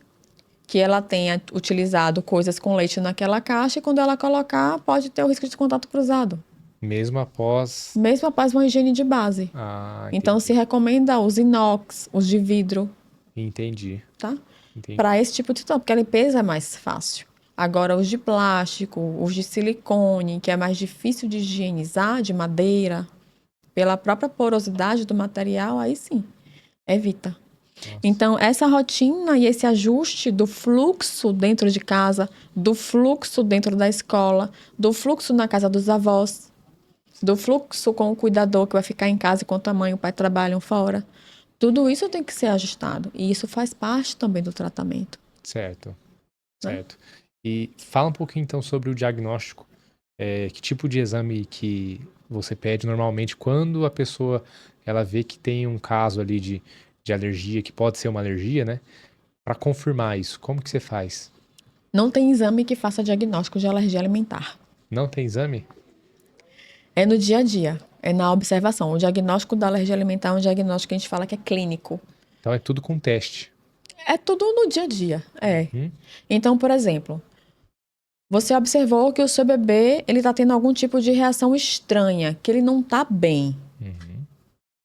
que ela tenha utilizado coisas com leite naquela caixa e quando ela colocar, pode ter o risco de contato cruzado, Mesmo após. mesmo após uma higiene de base. Ah, Então, se entendi. recomenda os inox, os de vidro, Entendi. tá? Entendi. Para esse tipo de situação, porque a limpeza é mais fácil. Agora, os de plástico, os de silicone, que é mais difícil de higienizar, de madeira, pela própria porosidade do material, aí sim, evita. Nossa. Então, essa rotina e esse ajuste do fluxo dentro de casa, do fluxo dentro da escola, do fluxo na casa dos avós, do fluxo com o cuidador que vai ficar em casa enquanto a mãe e o pai trabalham fora, tudo isso tem que ser ajustado. E isso faz parte também do tratamento. Certo. Né? Certo. E fala um pouquinho então sobre o diagnóstico. Que tipo de exame que você pede normalmente quando a pessoa ela vê que tem um caso ali de alergia, que pode ser uma alergia, né? Para confirmar isso, como que você faz? Não tem exame que faça diagnóstico de alergia alimentar. Não tem exame? É no dia a dia, é na observação. O diagnóstico da alergia alimentar é um diagnóstico que a gente fala que é clínico. Então é tudo com teste. É tudo no dia a dia, é. Uhum. Então, por exemplo, você observou que o seu bebê ele está tendo algum tipo de reação estranha, que ele não está bem,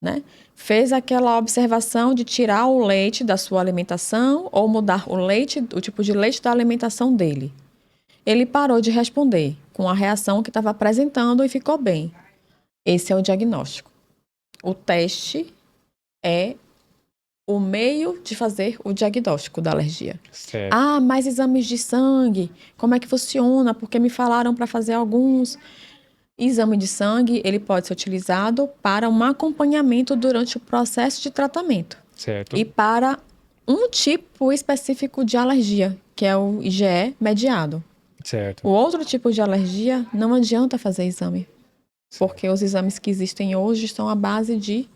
né? Fez aquela observação de tirar o leite da sua alimentação ou mudar o leite, o tipo de leite da alimentação dele. Ele parou de responder com a reação que estava apresentando e ficou bem. Esse é o diagnóstico. O teste é o meio de fazer o diagnóstico da alergia. Certo. Ah, mas exames de sangue, como é que funciona? Porque me falaram para fazer alguns. Exame de sangue, ele pode ser utilizado para um acompanhamento durante o processo de tratamento Certo. e para um tipo específico de alergia, que é o IgE mediado. Certo. O outro tipo de alergia não adianta fazer exame, porque os exames que existem hoje são à base de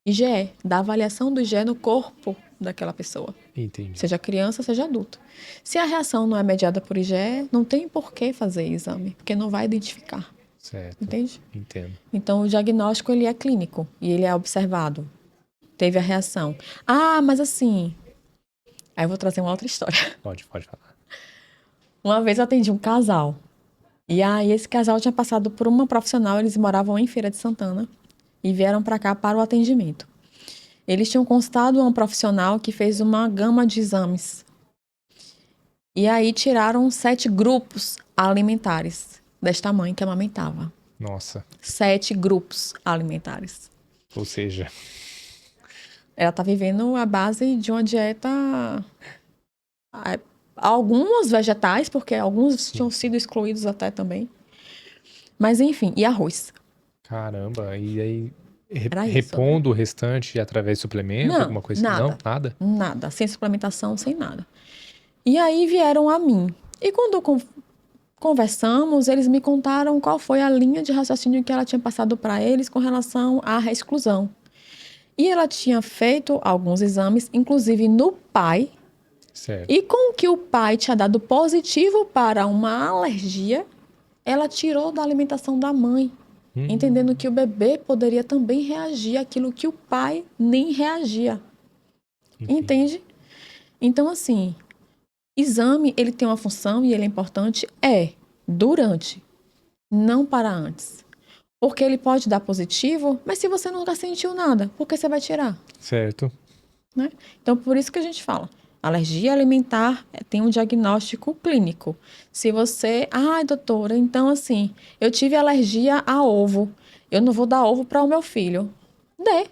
IgE, da avaliação do IgE no corpo daquela pessoa, Entendi. seja criança, seja adulto. Se a reação não é mediada por IgE, não tem por que fazer exame, porque não vai identificar. Certo. Entende? Entendo. Então, o diagnóstico, ele é clínico e ele é observado. Teve a reação. Ah, mas assim... Aí eu vou trazer uma outra história. Pode falar. Uma vez eu atendi um casal. E aí esse casal tinha passado por uma profissional, eles moravam em Feira de Santana e vieram para cá para o atendimento. Eles tinham consultado uma profissional que fez uma gama de exames. E aí tiraram 7 grupos alimentares desta mãe que amamentava. Nossa. 7 grupos alimentares. Ou seja, Ela tá vivendo a base de uma dieta... Alguns vegetais, porque alguns tinham sido excluídos até também. Mas enfim, e arroz. caramba. E aí Era isso, repondo o restante através de suplemento, Não, alguma coisa assim? Não, nada. nada? Nada. Sem suplementação, sem nada. E aí vieram a mim. E quando conversamos, eles me contaram qual foi a linha de raciocínio que ela tinha passado para eles com relação à exclusão. E ela tinha feito alguns exames, inclusive no pai. Certo. E com o que o pai tinha dado positivo para uma alergia, ela tirou da alimentação da mãe, entendendo que o bebê poderia também reagir àquilo que o pai nem reagia. Entendi. Entende? Então, assim, exame, ele tem uma função e ele é importante, durante, não para antes. Porque ele pode dar positivo, mas se você nunca sentiu nada, por que você vai tirar? Certo. Né? Então, por isso que a gente fala, alergia alimentar tem um diagnóstico clínico. Se você... Ai, doutora, então assim, eu tive alergia a ovo. Eu não vou dar ovo para o meu filho. Dê.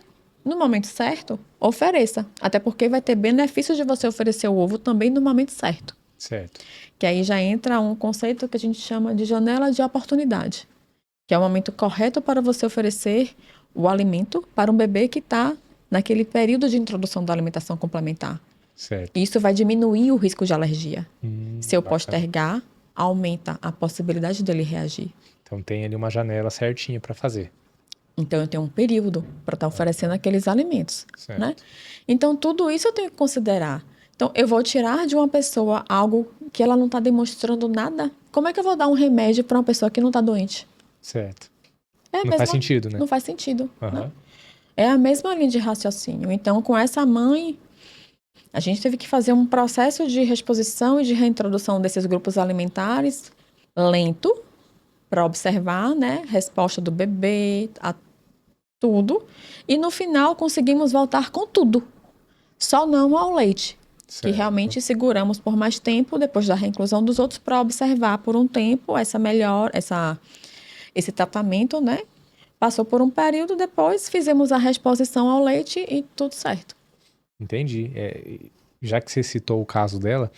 No momento certo, ofereça. Até porque vai ter benefício de você oferecer o ovo também no momento certo. Certo. Que aí já entra um conceito que a gente chama de janela de oportunidade. Que é o momento correto para você oferecer o alimento para um bebê que está naquele período de introdução da alimentação complementar. Certo. Isso vai diminuir o risco de alergia. Se eu Bacana. postergar, aumenta a possibilidade dele reagir. Então tem ali uma janela certinha para fazer. Então, eu tenho um período para estar oferecendo aqueles alimentos, Certo. né? Então, tudo isso eu tenho que considerar. Então, eu vou tirar de uma pessoa algo que ela não está demonstrando nada? Como é que eu vou dar um remédio para uma pessoa que não está doente? Certo. É a Não faz mesma... sentido, né? Não faz sentido, né? Aham. É a mesma linha de raciocínio. Então, com essa mãe, a gente teve que fazer um processo de reexposição e de reintrodução desses grupos alimentares lento para observar, né, resposta do bebê, a tudo. E no final conseguimos voltar com tudo, só não ao leite, que Certo. realmente seguramos por mais tempo depois da reinclusão dos outros para observar por um tempo esse tratamento, né? Passou por um período, depois fizemos a reexposição ao leite e tudo certo. Entendi. Já que você citou o caso dela,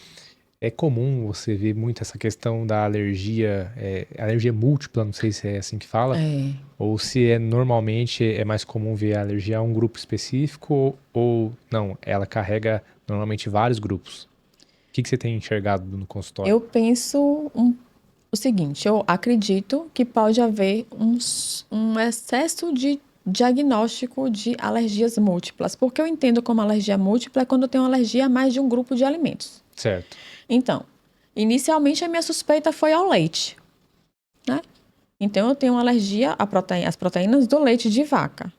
é comum você ver muito essa questão da alergia, alergia múltipla, não sei se é assim que fala, É. ou se normalmente é mais comum ver a alergia a um grupo específico, ou não, ela carrega normalmente vários grupos. O que você tem enxergado no consultório? Eu penso o seguinte, eu acredito que pode haver um excesso de diagnóstico de alergias múltiplas, porque eu entendo como alergia múltipla é quando eu tenho alergia a mais de um grupo de alimentos. Certo. Então, inicialmente a minha suspeita foi ao leite, né? Então eu tenho alergia às proteínas do leite de vaca.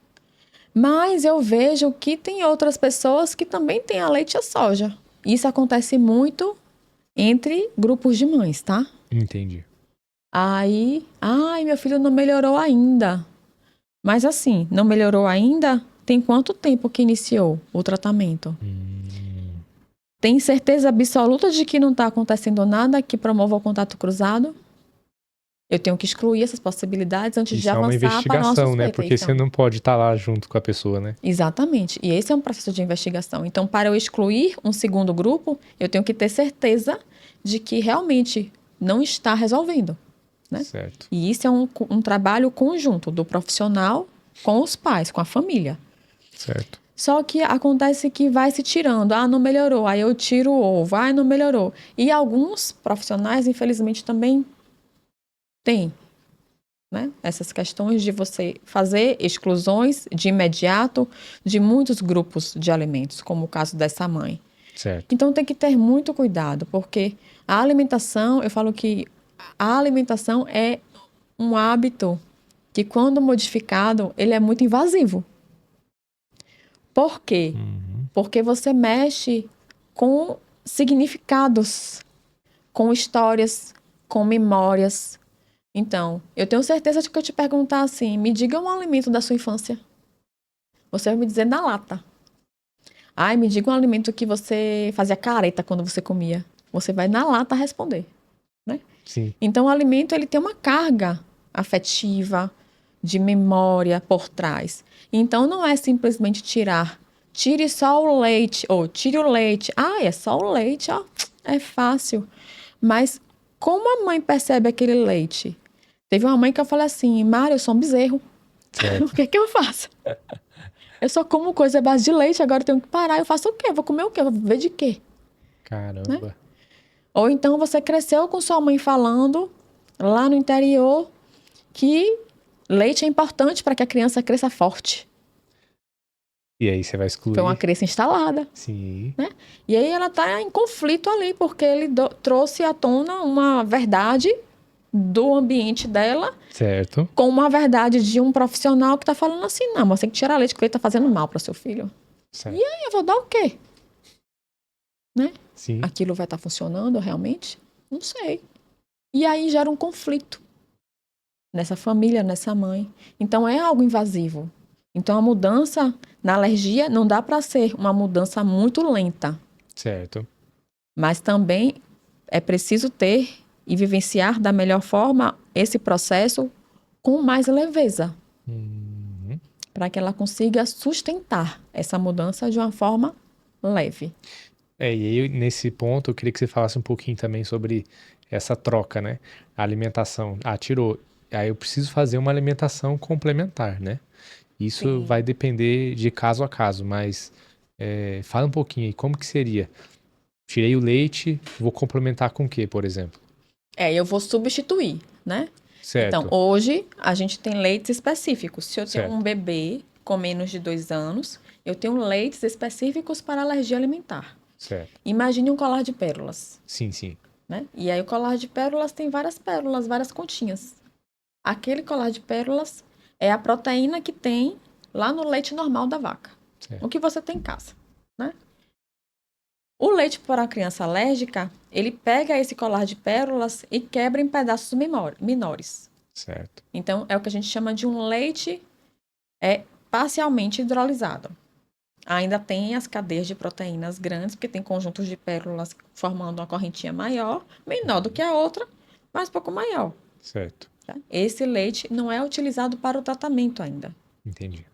Mas eu vejo que tem outras pessoas que também têm a leite e a soja. Isso acontece muito entre grupos de mães, tá? Entendi. Aí, ai, meu filho não melhorou ainda. Mas assim, não melhorou ainda? Tem quanto tempo que iniciou o tratamento? Tem certeza absoluta de que não está acontecendo nada que promova o contato cruzado? Eu tenho que excluir essas possibilidades antes de Isso é uma avançar para a nossa investigação, né? suspeita. Porque você não pode estar lá junto com a pessoa, né? Exatamente. E esse é um processo de investigação. Então, para eu excluir um segundo grupo, eu tenho que ter certeza de que realmente não está resolvendo, né? Certo. E isso é um trabalho conjunto do profissional com os pais, com a família. Certo. Só que acontece que vai se tirando. Ah, não melhorou. Aí eu tiro o ovo. Ah, não melhorou. E alguns profissionais, infelizmente, também têm, né, essas questões de você fazer exclusões de imediato de muitos grupos de alimentos, como o caso dessa mãe. Certo. Então tem que ter muito cuidado, porque a alimentação, eu falo que a alimentação é um hábito que, quando modificado, ele é muito invasivo. Por quê? Porque você mexe com significados, com histórias, com memórias. Então, eu tenho certeza de que eu te perguntar assim, me diga um alimento da sua infância. Você vai me dizer na lata. Ai, me diga um alimento que você fazia careta quando você comia. Você vai na lata responder, né? Sim. Então, o alimento, ele tem uma carga afetiva, de memória por trás. Então, não é simplesmente tirar. Tire só o leite, ou tire o leite. Ah, é só o leite, ó. É fácil. Mas como a mãe percebe aquele leite? Teve uma mãe que eu falei assim, Mário, eu sou um bezerro. Certo. O que é que eu faço? Eu só como coisa à base de leite, agora eu tenho que parar. Eu faço o quê? Vou comer o quê? Vou viver de quê? Caramba. Ou então você cresceu com sua mãe falando lá no interior que leite é importante para que a criança cresça forte. E aí você vai excluir. Foi uma crença instalada. Sim. Né? E aí ela está em conflito ali, porque ele trouxe à tona uma verdade do ambiente dela, Certo. com uma verdade de um profissional que está falando assim, não, mas tem que tirar leite, que o leite está fazendo mal para seu filho. Certo. E aí eu vou dar o quê? Né? Sim. Aquilo vai estar funcionando realmente? Não sei. E aí gera um conflito nessa família, nessa mãe. Então é algo invasivo. Então a mudança na alergia não dá para ser uma mudança muito lenta. Certo. Mas também é preciso ter e vivenciar da melhor forma esse processo com mais leveza. Para que ela consiga sustentar essa mudança de uma forma leve. E aí, nesse ponto, eu queria que você falasse um pouquinho também sobre essa troca, né? A alimentação. Ah, tirou. Aí eu preciso fazer uma alimentação complementar, né? Isso Sim. vai depender de caso a caso, mas fala um pouquinho aí, como que seria? Tirei o leite, vou complementar com o quê, por exemplo? Eu vou substituir, né? Certo. Então, hoje, a gente tem leites específicos. Se eu tenho Certo. um bebê com menos de 2 anos, eu tenho leites específicos para alergia alimentar. Certo. Imagine um colar de pérolas, Sim, sim. né? E aí o colar de pérolas tem várias pérolas, várias continhas. Aquele colar de pérolas é a proteína que tem lá no leite normal da vaca. Certo. O que você tem em casa, né? O leite para a criança alérgica, ele pega esse colar de pérolas e quebra em pedaços menores. Certo. Então, é o que a gente chama de um leite parcialmente hidrolisado. Ainda tem as cadeias de proteínas grandes, porque tem conjuntos de pérolas formando uma correntinha maior, menor do que a outra, mas um pouco maior. Certo. Tá? Esse leite não é utilizado para o tratamento ainda. Entendi.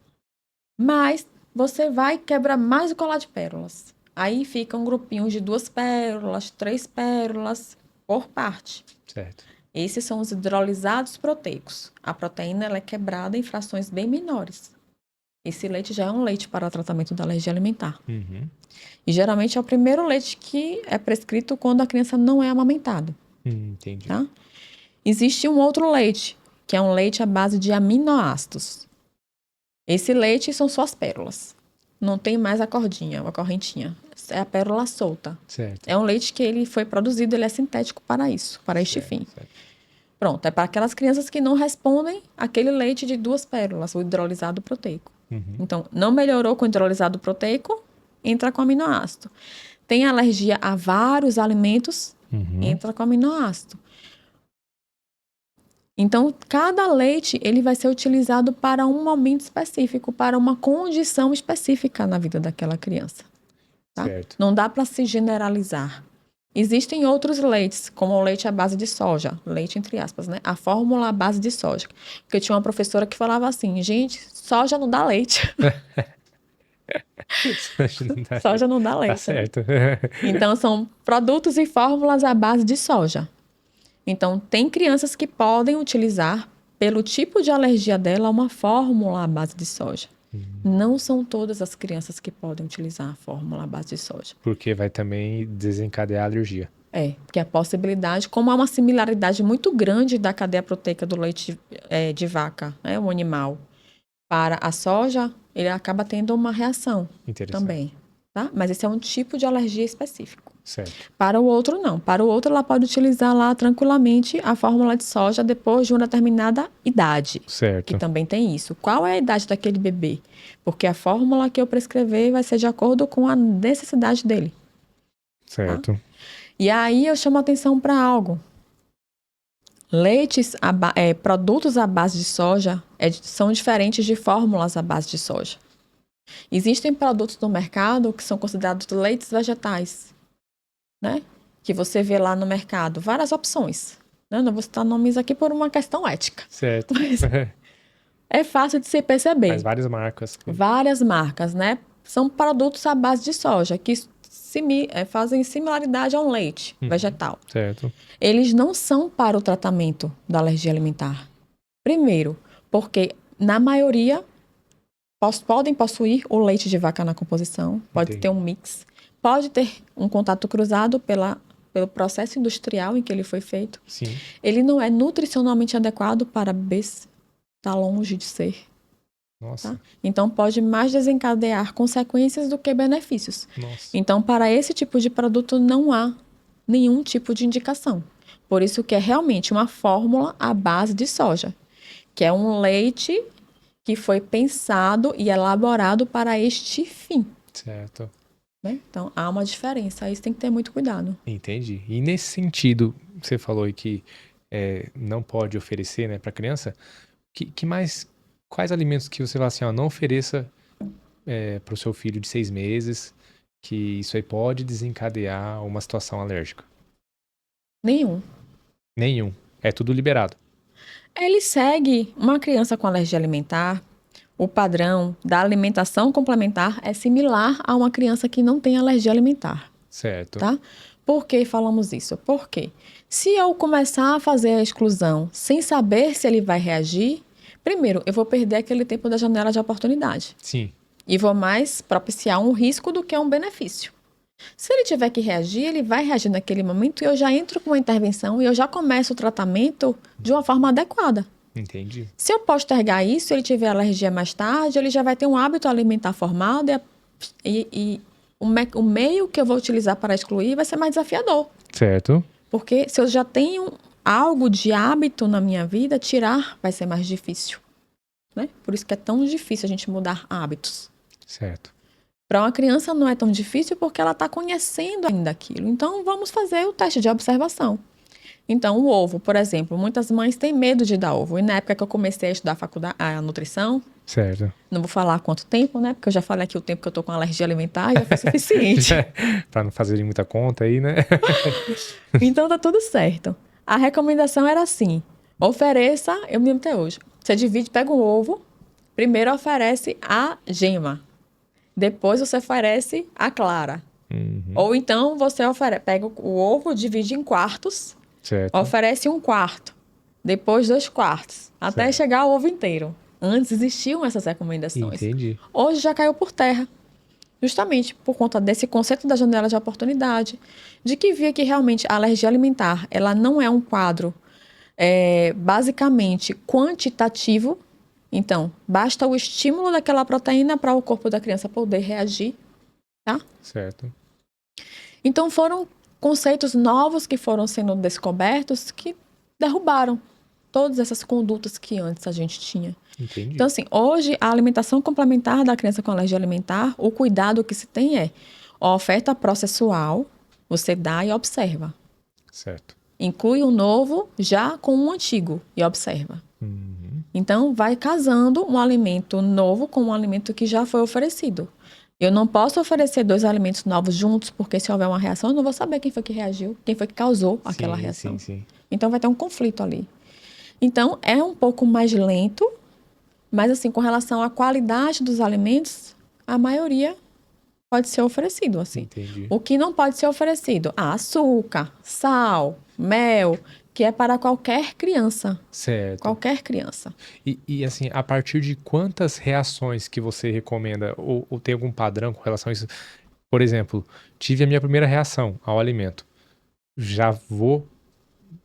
Mas você vai e quebra mais o colar de pérolas. Aí fica um grupinho de 2 pérolas, 3 pérolas por parte. Certo. Esses são os hidrolisados proteicos. A proteína ela é quebrada em frações bem menores. Esse leite já é um leite para o tratamento da alergia alimentar. Uhum. E geralmente é o primeiro leite que é prescrito quando a criança não é amamentada. Entendi. Tá? Existe um outro leite, que é um leite à base de aminoácidos. Esse leite são só as pérolas. Não tem mais a cordinha, a correntinha. É a pérola solta. Certo. É um leite que ele foi produzido, ele é sintético para isso, para este Certo, fim. certo. Pronto, é para aquelas crianças que não respondem àquele leite de 2 pérolas, o hidrolisado proteico. Uhum. Então, não melhorou com o hidrolisado proteico, entra com aminoácido. Tem alergia a vários alimentos, Uhum. entra com aminoácido. Então, cada leite ele vai ser utilizado para um momento específico, para uma condição específica na vida daquela criança. Tá? Certo. Não dá para se generalizar. Existem outros leites, como o leite à base de soja, leite entre aspas, né? A fórmula à base de soja. Porque tinha uma professora que falava assim, gente, soja não dá leite. Soja não dá Tá leite, né? certo. Então, são produtos e fórmulas à base de soja. Então, tem crianças que podem utilizar, pelo tipo de alergia dela, uma fórmula à base de soja. Não são todas as crianças que podem utilizar a fórmula à base de soja. Porque vai também desencadear a alergia. Porque a possibilidade, como há uma similaridade muito grande da cadeia proteica do leite de vaca, né, o animal, para a soja, ele acaba tendo uma reação Interessante. também. Tá? Mas esse é um tipo de alergia específico. Certo. Para o outro, não. Para o outro, ela pode utilizar lá tranquilamente a fórmula de soja depois de uma determinada idade. Certo. Que também tem isso. Qual é a idade daquele bebê? Porque a fórmula que eu prescrever vai ser de acordo com a necessidade dele. Certo. E aí eu chamo a atenção para algo. Produtos à base de soja são diferentes de fórmulas à base de soja. Existem produtos no mercado que são considerados leites vegetais, né? Que você vê lá no mercado várias opções. Né? Não vou citar nomes aqui por uma questão ética. Certo. Mas é fácil de se perceber. Mas várias marcas. Várias marcas, né? São produtos à base de soja que fazem similaridade a um leite vegetal. Certo. Eles não são para o tratamento da alergia alimentar. Primeiro, porque na maioria podem possuir o leite de vaca na composição, pode Entendi. ter um mix, pode ter um contato cruzado pelo processo industrial em que ele foi feito. Sim. Ele não é nutricionalmente adequado para bebês, está longe de ser. Nossa. Tá? Então, pode mais desencadear consequências do que benefícios. Nossa. Então, para esse tipo de produto, não há nenhum tipo de indicação. Por isso que é realmente uma fórmula à base de soja, que é um leite que foi pensado e elaborado para este fim. Certo. Né? Então, há uma diferença. Isso tem que ter muito cuidado. Entendi. E nesse sentido, você falou aí que não pode oferecer, né, para criança. Quais alimentos que você fala assim, ó, não ofereça para o seu filho de 6 meses, que isso aí pode desencadear uma situação alérgica? Nenhum. Nenhum. É tudo liberado. Ele segue uma criança com alergia alimentar. O padrão da alimentação complementar é similar a uma criança que não tem alergia alimentar. Certo. Tá? Por que falamos isso? Porque se eu começar a fazer a exclusão sem saber se ele vai reagir, primeiro, eu vou perder aquele tempo da janela de oportunidade. Sim. E vou mais propiciar um risco do que um benefício. Se ele tiver que reagir, ele vai reagir naquele momento e eu já entro com uma intervenção e eu já começo o tratamento de uma forma adequada. Entendi. Se eu postergar isso, ele tiver alergia mais tarde, ele já vai ter um hábito alimentar formado e o meio que eu vou utilizar para excluir vai ser mais desafiador. Certo. Porque se eu já tenho algo de hábito na minha vida, tirar vai ser mais difícil. Né? Por isso que é tão difícil a gente mudar hábitos. Certo. Para uma criança não é tão difícil porque ela está conhecendo ainda aquilo. Então, vamos fazer o teste de observação. Então, o ovo, por exemplo, muitas mães têm medo de dar ovo. E na época que eu comecei a estudar a nutrição, Certo. não vou falar quanto tempo, né? Porque eu já falei aqui o tempo que eu tô com alergia alimentar e já foi suficiente. Para não fazerem muita conta aí, né? Então, tá tudo certo. A recomendação era assim, ofereça, eu me lembro até hoje, você divide, pega um ovo, primeiro oferece a gema, depois você oferece a clara. Ou então você pega o ovo, divide em quartos, Certo. oferece um quarto, depois 2 quartos, até Certo. chegar ao ovo inteiro. Antes existiam essas recomendações. Entendi. Hoje já caiu por terra. Justamente por conta desse conceito da janela de oportunidade, de que via que realmente a alergia alimentar, ela não é um quadro basicamente quantitativo. Então, basta o estímulo daquela proteína para o corpo da criança poder reagir, tá? Certo. Então, foram conceitos novos que foram sendo descobertos que derrubaram todas essas condutas que antes a gente tinha. Entendi. Então, assim, hoje a alimentação complementar da criança com alergia alimentar, o cuidado que se tem é a oferta processual, você dá e observa. Certo. Inclui o novo já com o antigo e observa. Então, vai casando um alimento novo com um alimento que já foi oferecido. Eu não posso oferecer 2 alimentos novos juntos, porque se houver uma reação, eu não vou saber quem foi que reagiu, quem foi que causou aquela reação. Sim. Então, vai ter um conflito ali. Então, é um pouco mais lento, mas, assim, com relação à qualidade dos alimentos, a maioria pode ser oferecido, assim. Entendi. O que não pode ser oferecido? Açúcar, sal, mel, que é para qualquer criança. Certo. Qualquer criança. E assim, a partir de quantas reações que você recomenda? Ou tem algum padrão com relação a isso? Por exemplo, tive a minha primeira reação ao alimento. Já vou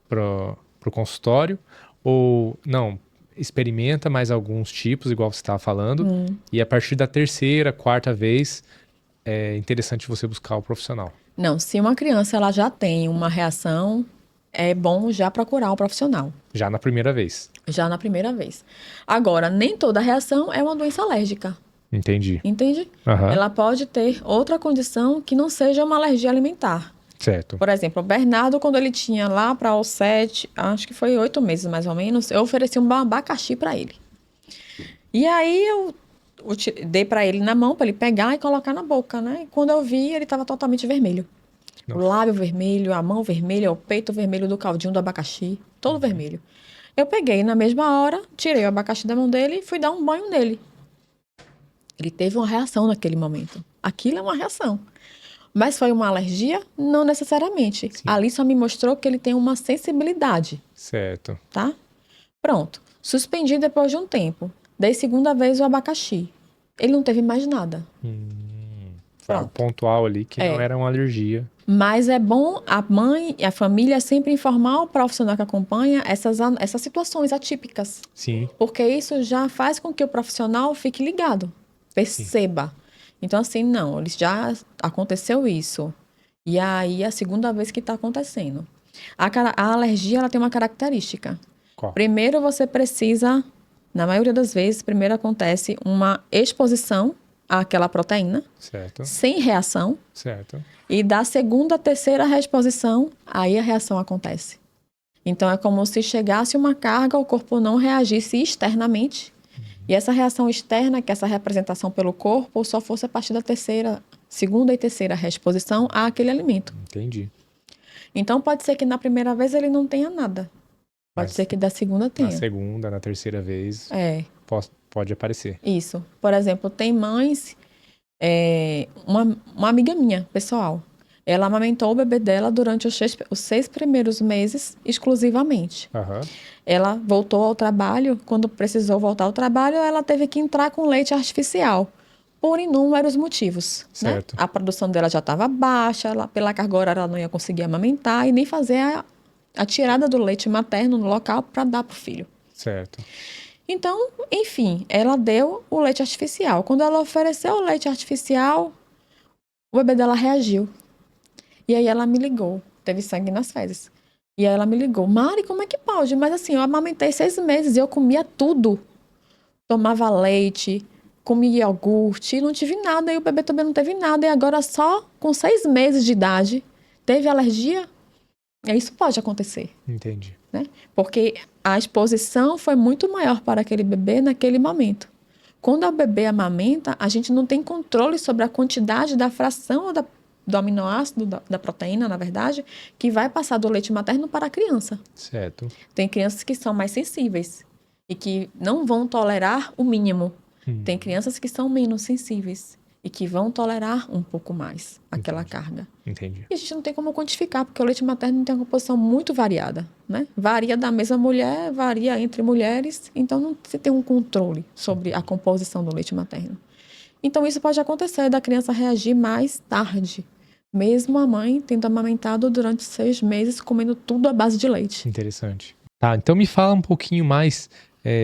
pro consultório? Ou não, experimenta mais alguns tipos, igual você estava falando, e a partir da terceira, quarta vez, é interessante você buscar o profissional. Não, se uma criança ela já tem uma reação, é bom já procurar um profissional. Já na primeira vez. Já na primeira vez. Agora, nem toda reação é uma doença alérgica. Entendi. Entende? Aham. Ela pode ter outra condição que não seja uma alergia alimentar. Certo. Por exemplo, o Bernardo, quando ele tinha lá para os 7, acho que foi 8 meses mais ou menos, eu ofereci um abacaxi para ele. E aí eu dei para ele na mão, para ele pegar e colocar na boca, né? E quando eu vi, ele estava totalmente vermelho. Nossa. O lábio vermelho, a mão vermelha, o peito vermelho do caldinho do abacaxi, todo vermelho. Eu peguei na mesma hora, tirei o abacaxi da mão dele e fui dar um banho nele. Ele teve uma reação naquele momento. Aquilo é uma reação. Mas foi uma alergia? Não necessariamente. Sim. Ali só me mostrou que ele tem uma sensibilidade, Certo. tá? Pronto. Suspendi depois de um tempo. Dei segunda vez o abacaxi. Ele não teve mais nada. Foi algo Pronto. pontual ali que não era uma alergia. Mas é bom a mãe e a família sempre informar o profissional que acompanha essas situações atípicas. Sim. Porque isso já faz com que o profissional fique ligado. Perceba. Então, assim, não, já aconteceu isso. E aí, é a segunda vez que está acontecendo. A alergia, ela tem uma característica. Qual? Primeiro, você precisa, na maioria das vezes, primeiro acontece uma exposição àquela proteína, Certo. sem reação. Certo. E da segunda, terceira reexposição, aí a reação acontece. Então, é como se chegasse uma carga, o corpo não reagisse externamente. E essa reação externa, que é essa representação pelo corpo, só fosse a partir da segunda e terceira reexposição àquele alimento. Entendi. Então, pode ser que na primeira vez ele não tenha nada. Pode ser que da segunda tenha. Na segunda, na terceira vez, pode aparecer. Isso. Por exemplo, tem mães... uma amiga minha, pessoal, ela amamentou o bebê dela durante os 6 primeiros meses exclusivamente. Aham. Ela voltou ao trabalho, quando precisou voltar ao trabalho, ela teve que entrar com leite artificial. por inúmeros motivos, né? Certo. A produção dela já estava baixa, pela carga horária ela não ia conseguir amamentar e nem fazer a tirada do leite materno no local para dar para o filho. Certo. Então, enfim, ela deu o leite artificial. Quando ela ofereceu o leite artificial, o bebê dela reagiu. E aí ela me ligou. Teve sangue nas fezes. E aí ela me ligou. Mari, como é que pode? Mas assim, eu amamentei 6 meses e eu comia tudo. Tomava leite, comia iogurte, não tive nada. E o bebê também não teve nada. E agora só com 6 meses de idade, teve alergia? E isso pode acontecer. Entendi. Né? Porque a exposição foi muito maior para aquele bebê naquele momento. Quando o bebê amamenta, a gente não tem controle sobre a quantidade da fração do aminoácido, da proteína, na verdade, que vai passar do leite materno para a criança. Certo. Tem crianças que são mais sensíveis e que não vão tolerar o mínimo. Tem crianças que são menos sensíveis e que vão tolerar um pouco mais aquela carga. Entendi. E a gente não tem como quantificar, porque o leite materno tem uma composição muito variada, né? Varia da mesma mulher, varia entre mulheres, então não se tem um controle sobre a composição do leite materno. Então isso pode acontecer da criança reagir mais tarde, mesmo a mãe tendo amamentado durante 6 meses, comendo tudo à base de leite. Interessante. Tá, então me fala um pouquinho mais,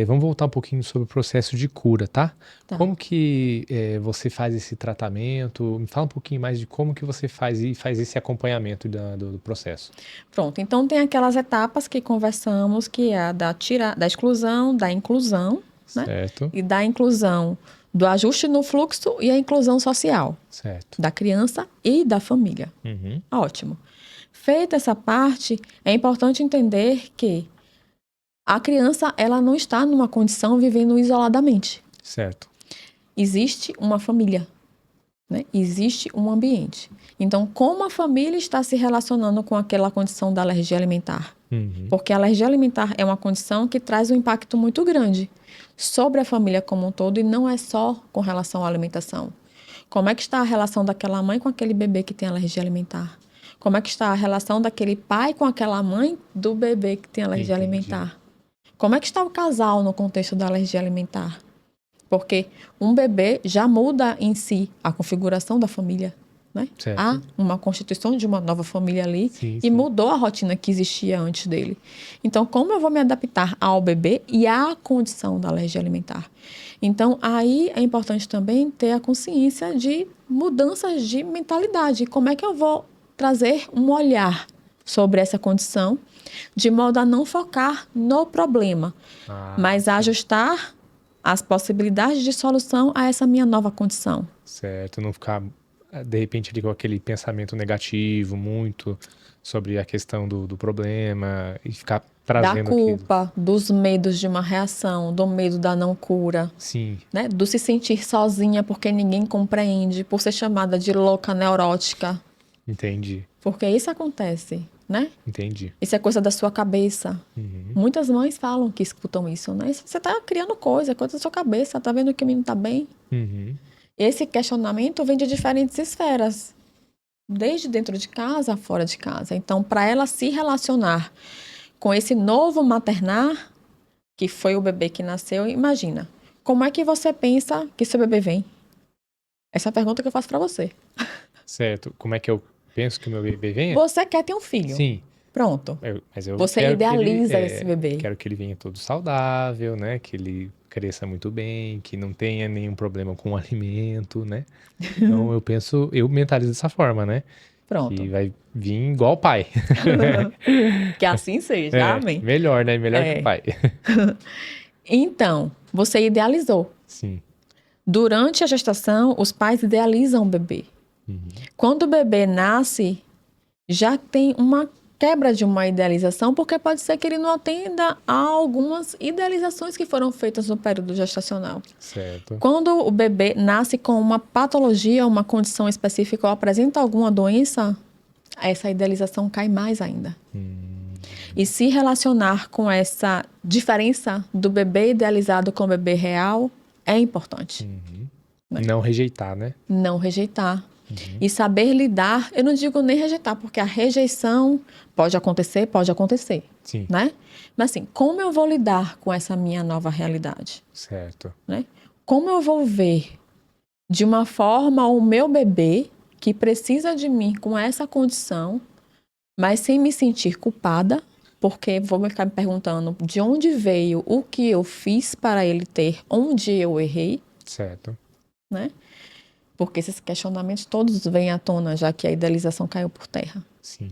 vamos voltar um pouquinho sobre o processo de cura, tá? Tá. Como que você faz esse tratamento? Me fala um pouquinho mais de como que você faz esse acompanhamento do processo. Pronto, então tem aquelas etapas que conversamos, que é a da exclusão, da inclusão, né? Certo, E da inclusão do ajuste no fluxo e a inclusão social certo. da criança e da família. Uhum. Ótimo. Feita essa parte, é importante entender que a criança ela não está numa condição vivendo isoladamente. Certo. Existe uma família, né? Existe um ambiente. Então, como a família está se relacionando com aquela condição da alergia alimentar? Uhum. Porque a alergia alimentar é uma condição que traz um impacto muito grande sobre a família como um todo e não é só com relação à alimentação. Como é que está a relação daquela mãe com aquele bebê que tem alergia alimentar? Como é que está a relação daquele pai com aquela mãe do bebê que tem alergia Entendi. alimentar? Como é que está o casal no contexto da alergia alimentar? Porque um bebê já muda em si a configuração da família, né? Certo. Há uma constituição de uma nova família ali Sim, e sim. mudou a rotina que existia antes dele. Então, como eu vou me adaptar ao bebê e à condição da alergia alimentar? Então, aí é importante também ter a consciência de mudanças de mentalidade. Como é que eu vou trazer um olhar sobre essa condição, de modo a não focar no problema, mas a ajustar as possibilidades de solução a essa minha nova condição. Certo, não ficar, de repente, ali com aquele pensamento negativo muito sobre a questão do problema e ficar Da trazendo aquilo. culpa, dos medos de uma reação, do medo da não cura, Sim, né? Do se sentir sozinha porque ninguém compreende, por ser chamada de louca neurótica. entendi, Porque isso acontece, né? entendi. Isso é coisa da sua cabeça. Uhum. Muitas mães falam que escutam isso, né? Você está criando coisa, é coisa da sua cabeça, tá vendo que o menino tá bem? Uhum. Esse questionamento vem de diferentes esferas, desde dentro de casa a fora de casa. Então, para ela se relacionar com esse novo maternar, que foi o bebê que nasceu, imagina, como é que você pensa que seu bebê vem? Essa é a pergunta que eu faço para você. Certo, como é que eu penso que o meu bebê venha? Você quer ter um filho. Sim, Pronto. mas eu Você quero que ele, idealiza esse bebê. quero que ele venha todo saudável, né? Que ele cresça muito bem, que não tenha nenhum problema com o alimento, né? Então eu mentalizo dessa forma, né? Pronto. Que vai vir igual o pai. Que assim seja. É, Amém. melhor, né? Melhor que o pai. Então, você idealizou. Sim. Durante a gestação, os pais idealizam o bebê. Uhum. Quando o bebê nasce, já tem uma quebra de uma idealização, porque pode ser que ele não atenda a algumas idealizações que foram feitas no período gestacional. Certo. Quando o bebê nasce com uma patologia, uma condição específica ou apresenta alguma doença, essa idealização cai mais ainda. E se relacionar com essa diferença do bebê idealizado com o bebê real é importante. Não rejeitar, né? Não rejeitar. E saber lidar, eu não digo nem rejeitar, porque a rejeição pode acontecer, Sim. né? Mas assim, como eu vou lidar com essa minha nova realidade? Certo. Né? Como eu vou ver de uma forma o meu bebê, que precisa de mim com essa condição, mas sem me sentir culpada, porque vou ficar me perguntando de onde veio o que eu fiz para ele ter, onde eu errei, Certo. né? Porque esses questionamentos todos vêm à tona, já que a idealização caiu por terra. Sim.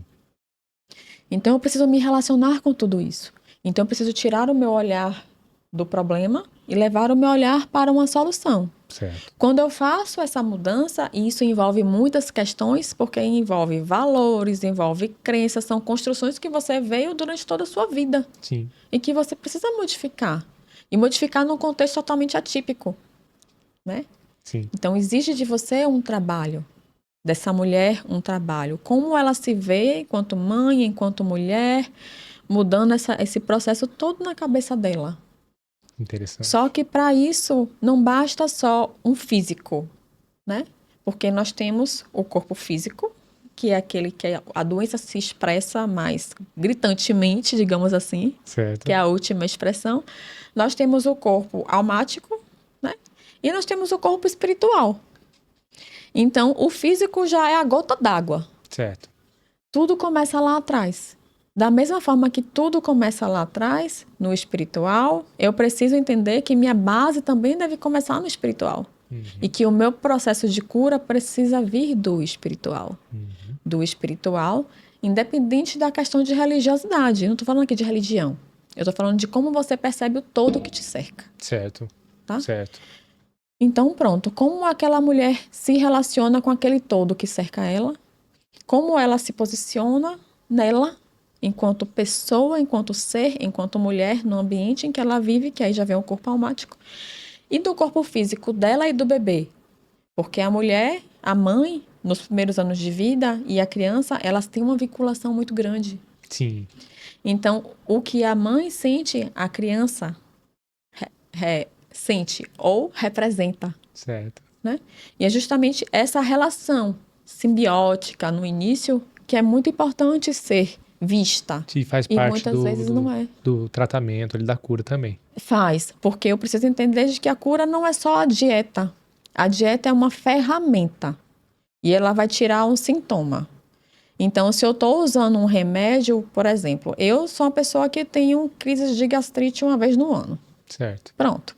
Então eu preciso me relacionar com tudo isso. Então eu preciso tirar o meu olhar do problema e levar o meu olhar para uma solução. Certo. Quando eu faço essa mudança, e isso envolve muitas questões, porque envolve valores, envolve crenças, são construções que você veio durante toda a sua vida Sim. e que você precisa modificar. E modificar num contexto totalmente atípico, né? Sim. Então exige de você um trabalho, dessa mulher um trabalho. Como ela se vê enquanto mãe, enquanto mulher, mudando esse processo todo na cabeça dela. Interessante. Só que para isso não basta só um físico, né? Porque nós temos o corpo físico, que é aquele que a doença se expressa mais gritantemente, digamos assim, Certo. que é a última expressão. Nós temos o corpo almático, né? E nós temos o corpo espiritual. Então, o físico já é a gota d'água. Certo. Tudo começa lá atrás. Da mesma forma que tudo começa lá atrás, no espiritual, eu preciso entender que minha base também deve começar no espiritual. E que o meu processo de cura precisa vir do espiritual. Do espiritual, independente da questão de religiosidade. Eu não estou falando aqui de religião. Eu estou falando de como você percebe o todo que te cerca. Certo. Tá? Certo. Então, pronto. Como aquela mulher se relaciona com aquele todo que cerca ela? Como ela se posiciona nela, enquanto pessoa, enquanto ser, enquanto mulher, no ambiente em que ela vive, que aí já vem o corpo almático, e do corpo físico dela e do bebê. Porque a mulher, a mãe, nos primeiros anos de vida, e a criança, elas têm uma vinculação muito grande. Sim. Então, o que a mãe sente, a criança sente ou representa. Certo. Né? E é justamente essa relação simbiótica no início que é muito importante ser vista. E faz E parte muitas vezes não é. do tratamento ali, da cura também. Faz, porque eu preciso entender de que a cura não é só a dieta. A dieta é uma ferramenta e ela vai tirar um sintoma. Então, se eu estou usando um remédio, por exemplo, eu sou uma pessoa que tenho crises de gastrite uma vez no ano. Certo. Pronto.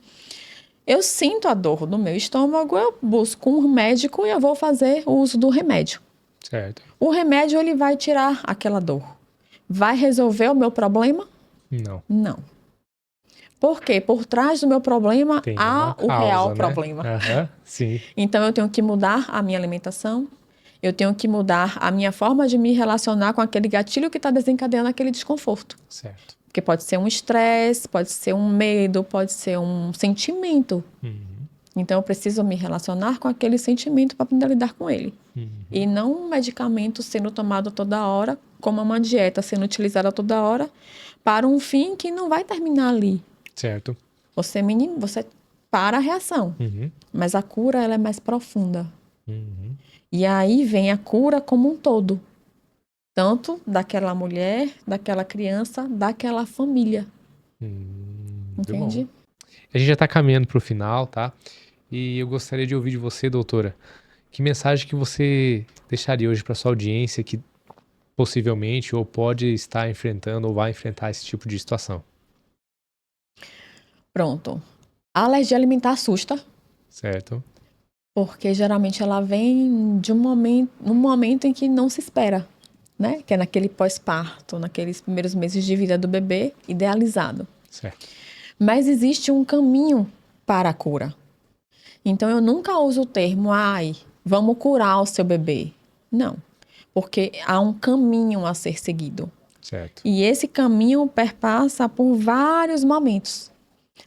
Eu sinto a dor no meu estômago, eu busco um médico e eu vou fazer o uso do remédio. Certo. O remédio, ele vai tirar aquela dor. Vai resolver o meu problema? Não. Não. Por quê? Por trás do meu problema Tem há uma o causa, real né? problema. Sim. Então, eu tenho que mudar a minha alimentação, eu tenho que mudar a minha forma de me relacionar com aquele gatilho que está desencadeando aquele desconforto. Certo. Porque pode ser um estresse, pode ser um medo, pode ser um sentimento. Então, eu preciso me relacionar com aquele sentimento para aprender a lidar com ele. E não um medicamento sendo tomado toda hora, como uma dieta sendo utilizada toda hora, para um fim que não vai terminar ali. Certo. Você para a reação, mas a cura ela é mais profunda. E aí vem a cura como um todo. Tanto daquela mulher, daquela criança, daquela família. Entende? Bom. A gente já está caminhando para o final, tá? E eu gostaria de ouvir de você, doutora, que mensagem que você deixaria hoje para sua audiência que possivelmente ou pode estar enfrentando ou vai enfrentar esse tipo de situação? Pronto. A alergia alimentar assusta, Certo. porque geralmente ela vem de num momento em que não se espera, né? Que é naquele pós-parto, naqueles primeiros meses de vida do bebê idealizado. Certo. Mas existe um caminho para a cura. Então eu nunca uso o termo, vamos curar o seu bebê. Não, porque há um caminho a ser seguido. Certo. E esse caminho perpassa por vários momentos.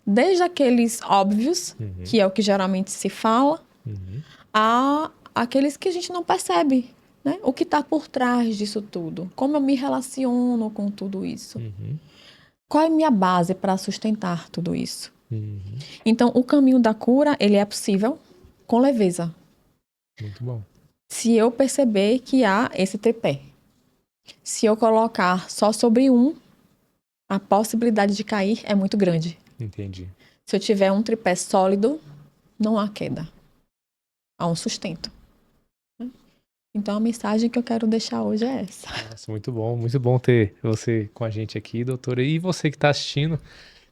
Desde aqueles óbvios, que é o que geralmente se fala, a aqueles que a gente não percebe, né? O que está por trás disso tudo. Como eu me relaciono com tudo isso. Qual é a minha base para sustentar tudo isso? Então, o caminho da cura, ele é possível com leveza. Muito bom. Se eu perceber que há esse tripé. Se eu colocar só sobre um, a possibilidade de cair é muito grande. Entendi. Se eu tiver um tripé sólido, não há queda. a um sustento. Então, a mensagem que eu quero deixar hoje é essa. Nossa, muito bom ter você com a gente aqui, doutora. E você que está assistindo,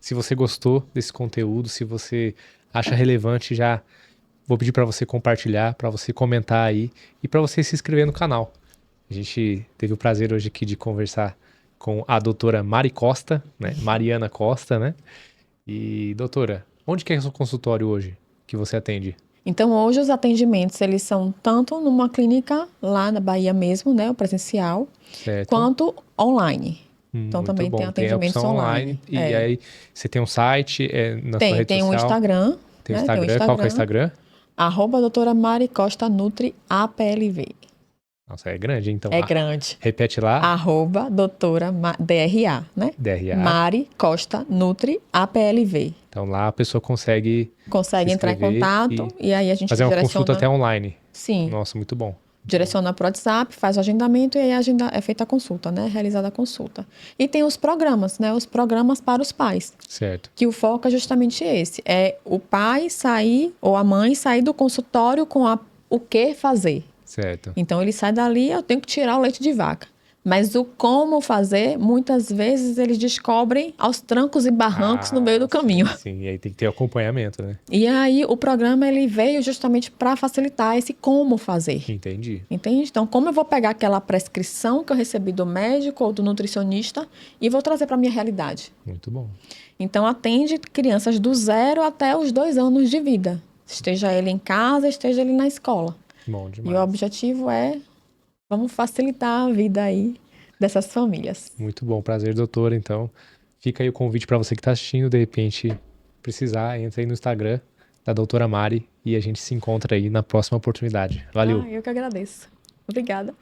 se você gostou desse conteúdo, se você acha relevante, já vou pedir para você compartilhar, para você comentar aí e para você se inscrever no canal. A gente teve o prazer hoje aqui de conversar com a doutora Mari Costa, né? Mariana Costa, né? E, doutora, onde que é o seu consultório hoje que você atende? Então, hoje os atendimentos, eles são tanto numa clínica lá na Bahia mesmo, né, o presencial, Certo. quanto online. Então, Muito também bom. tem Tem a atendimentos opção online. E aí você tem um site na sua rede Tem um social? Instagram, Tem o né? Tem um Instagram. Qual que é o Instagram? @doutora Mari Costa Nutri APLV. Nossa, é grande, então. É grande. Repete lá. @doutora DRA, né? DRA. Mari Costa Nutri APLV. Então lá a pessoa consegue entrar em contato e aí a gente fazer uma direciona. consulta até online. Sim. Nossa, muito bom. Direciona para o WhatsApp, faz o agendamento e aí é feita a consulta, né? Realizada a consulta. E tem os programas, né? Os programas para os pais. Certo. Que o foco é justamente esse. É o pai sair, ou a mãe sair do consultório com o que fazer. Certo. Então, ele sai dali, eu tenho que tirar o leite de vaca. Mas o como fazer, muitas vezes eles descobrem aos trancos e barrancos no meio do caminho. Sim, e aí tem que ter acompanhamento, né? E aí o programa ele veio justamente para facilitar esse como fazer. Entendi. Entende? Então, como eu vou pegar aquela prescrição que eu recebi do médico ou do nutricionista e vou trazer para a minha realidade. Muito bom. Então, atende crianças do 0 até os 2 anos de vida. Esteja ele em casa, esteja ele na escola. Bom demais. E o objetivo é, vamos facilitar a vida aí dessas famílias. Muito bom, prazer, doutora. Então, fica aí o convite para você que está assistindo, de repente precisar, entra aí no Instagram da doutora Mari e a gente se encontra aí na próxima oportunidade. Valeu! Eu que agradeço. Obrigada.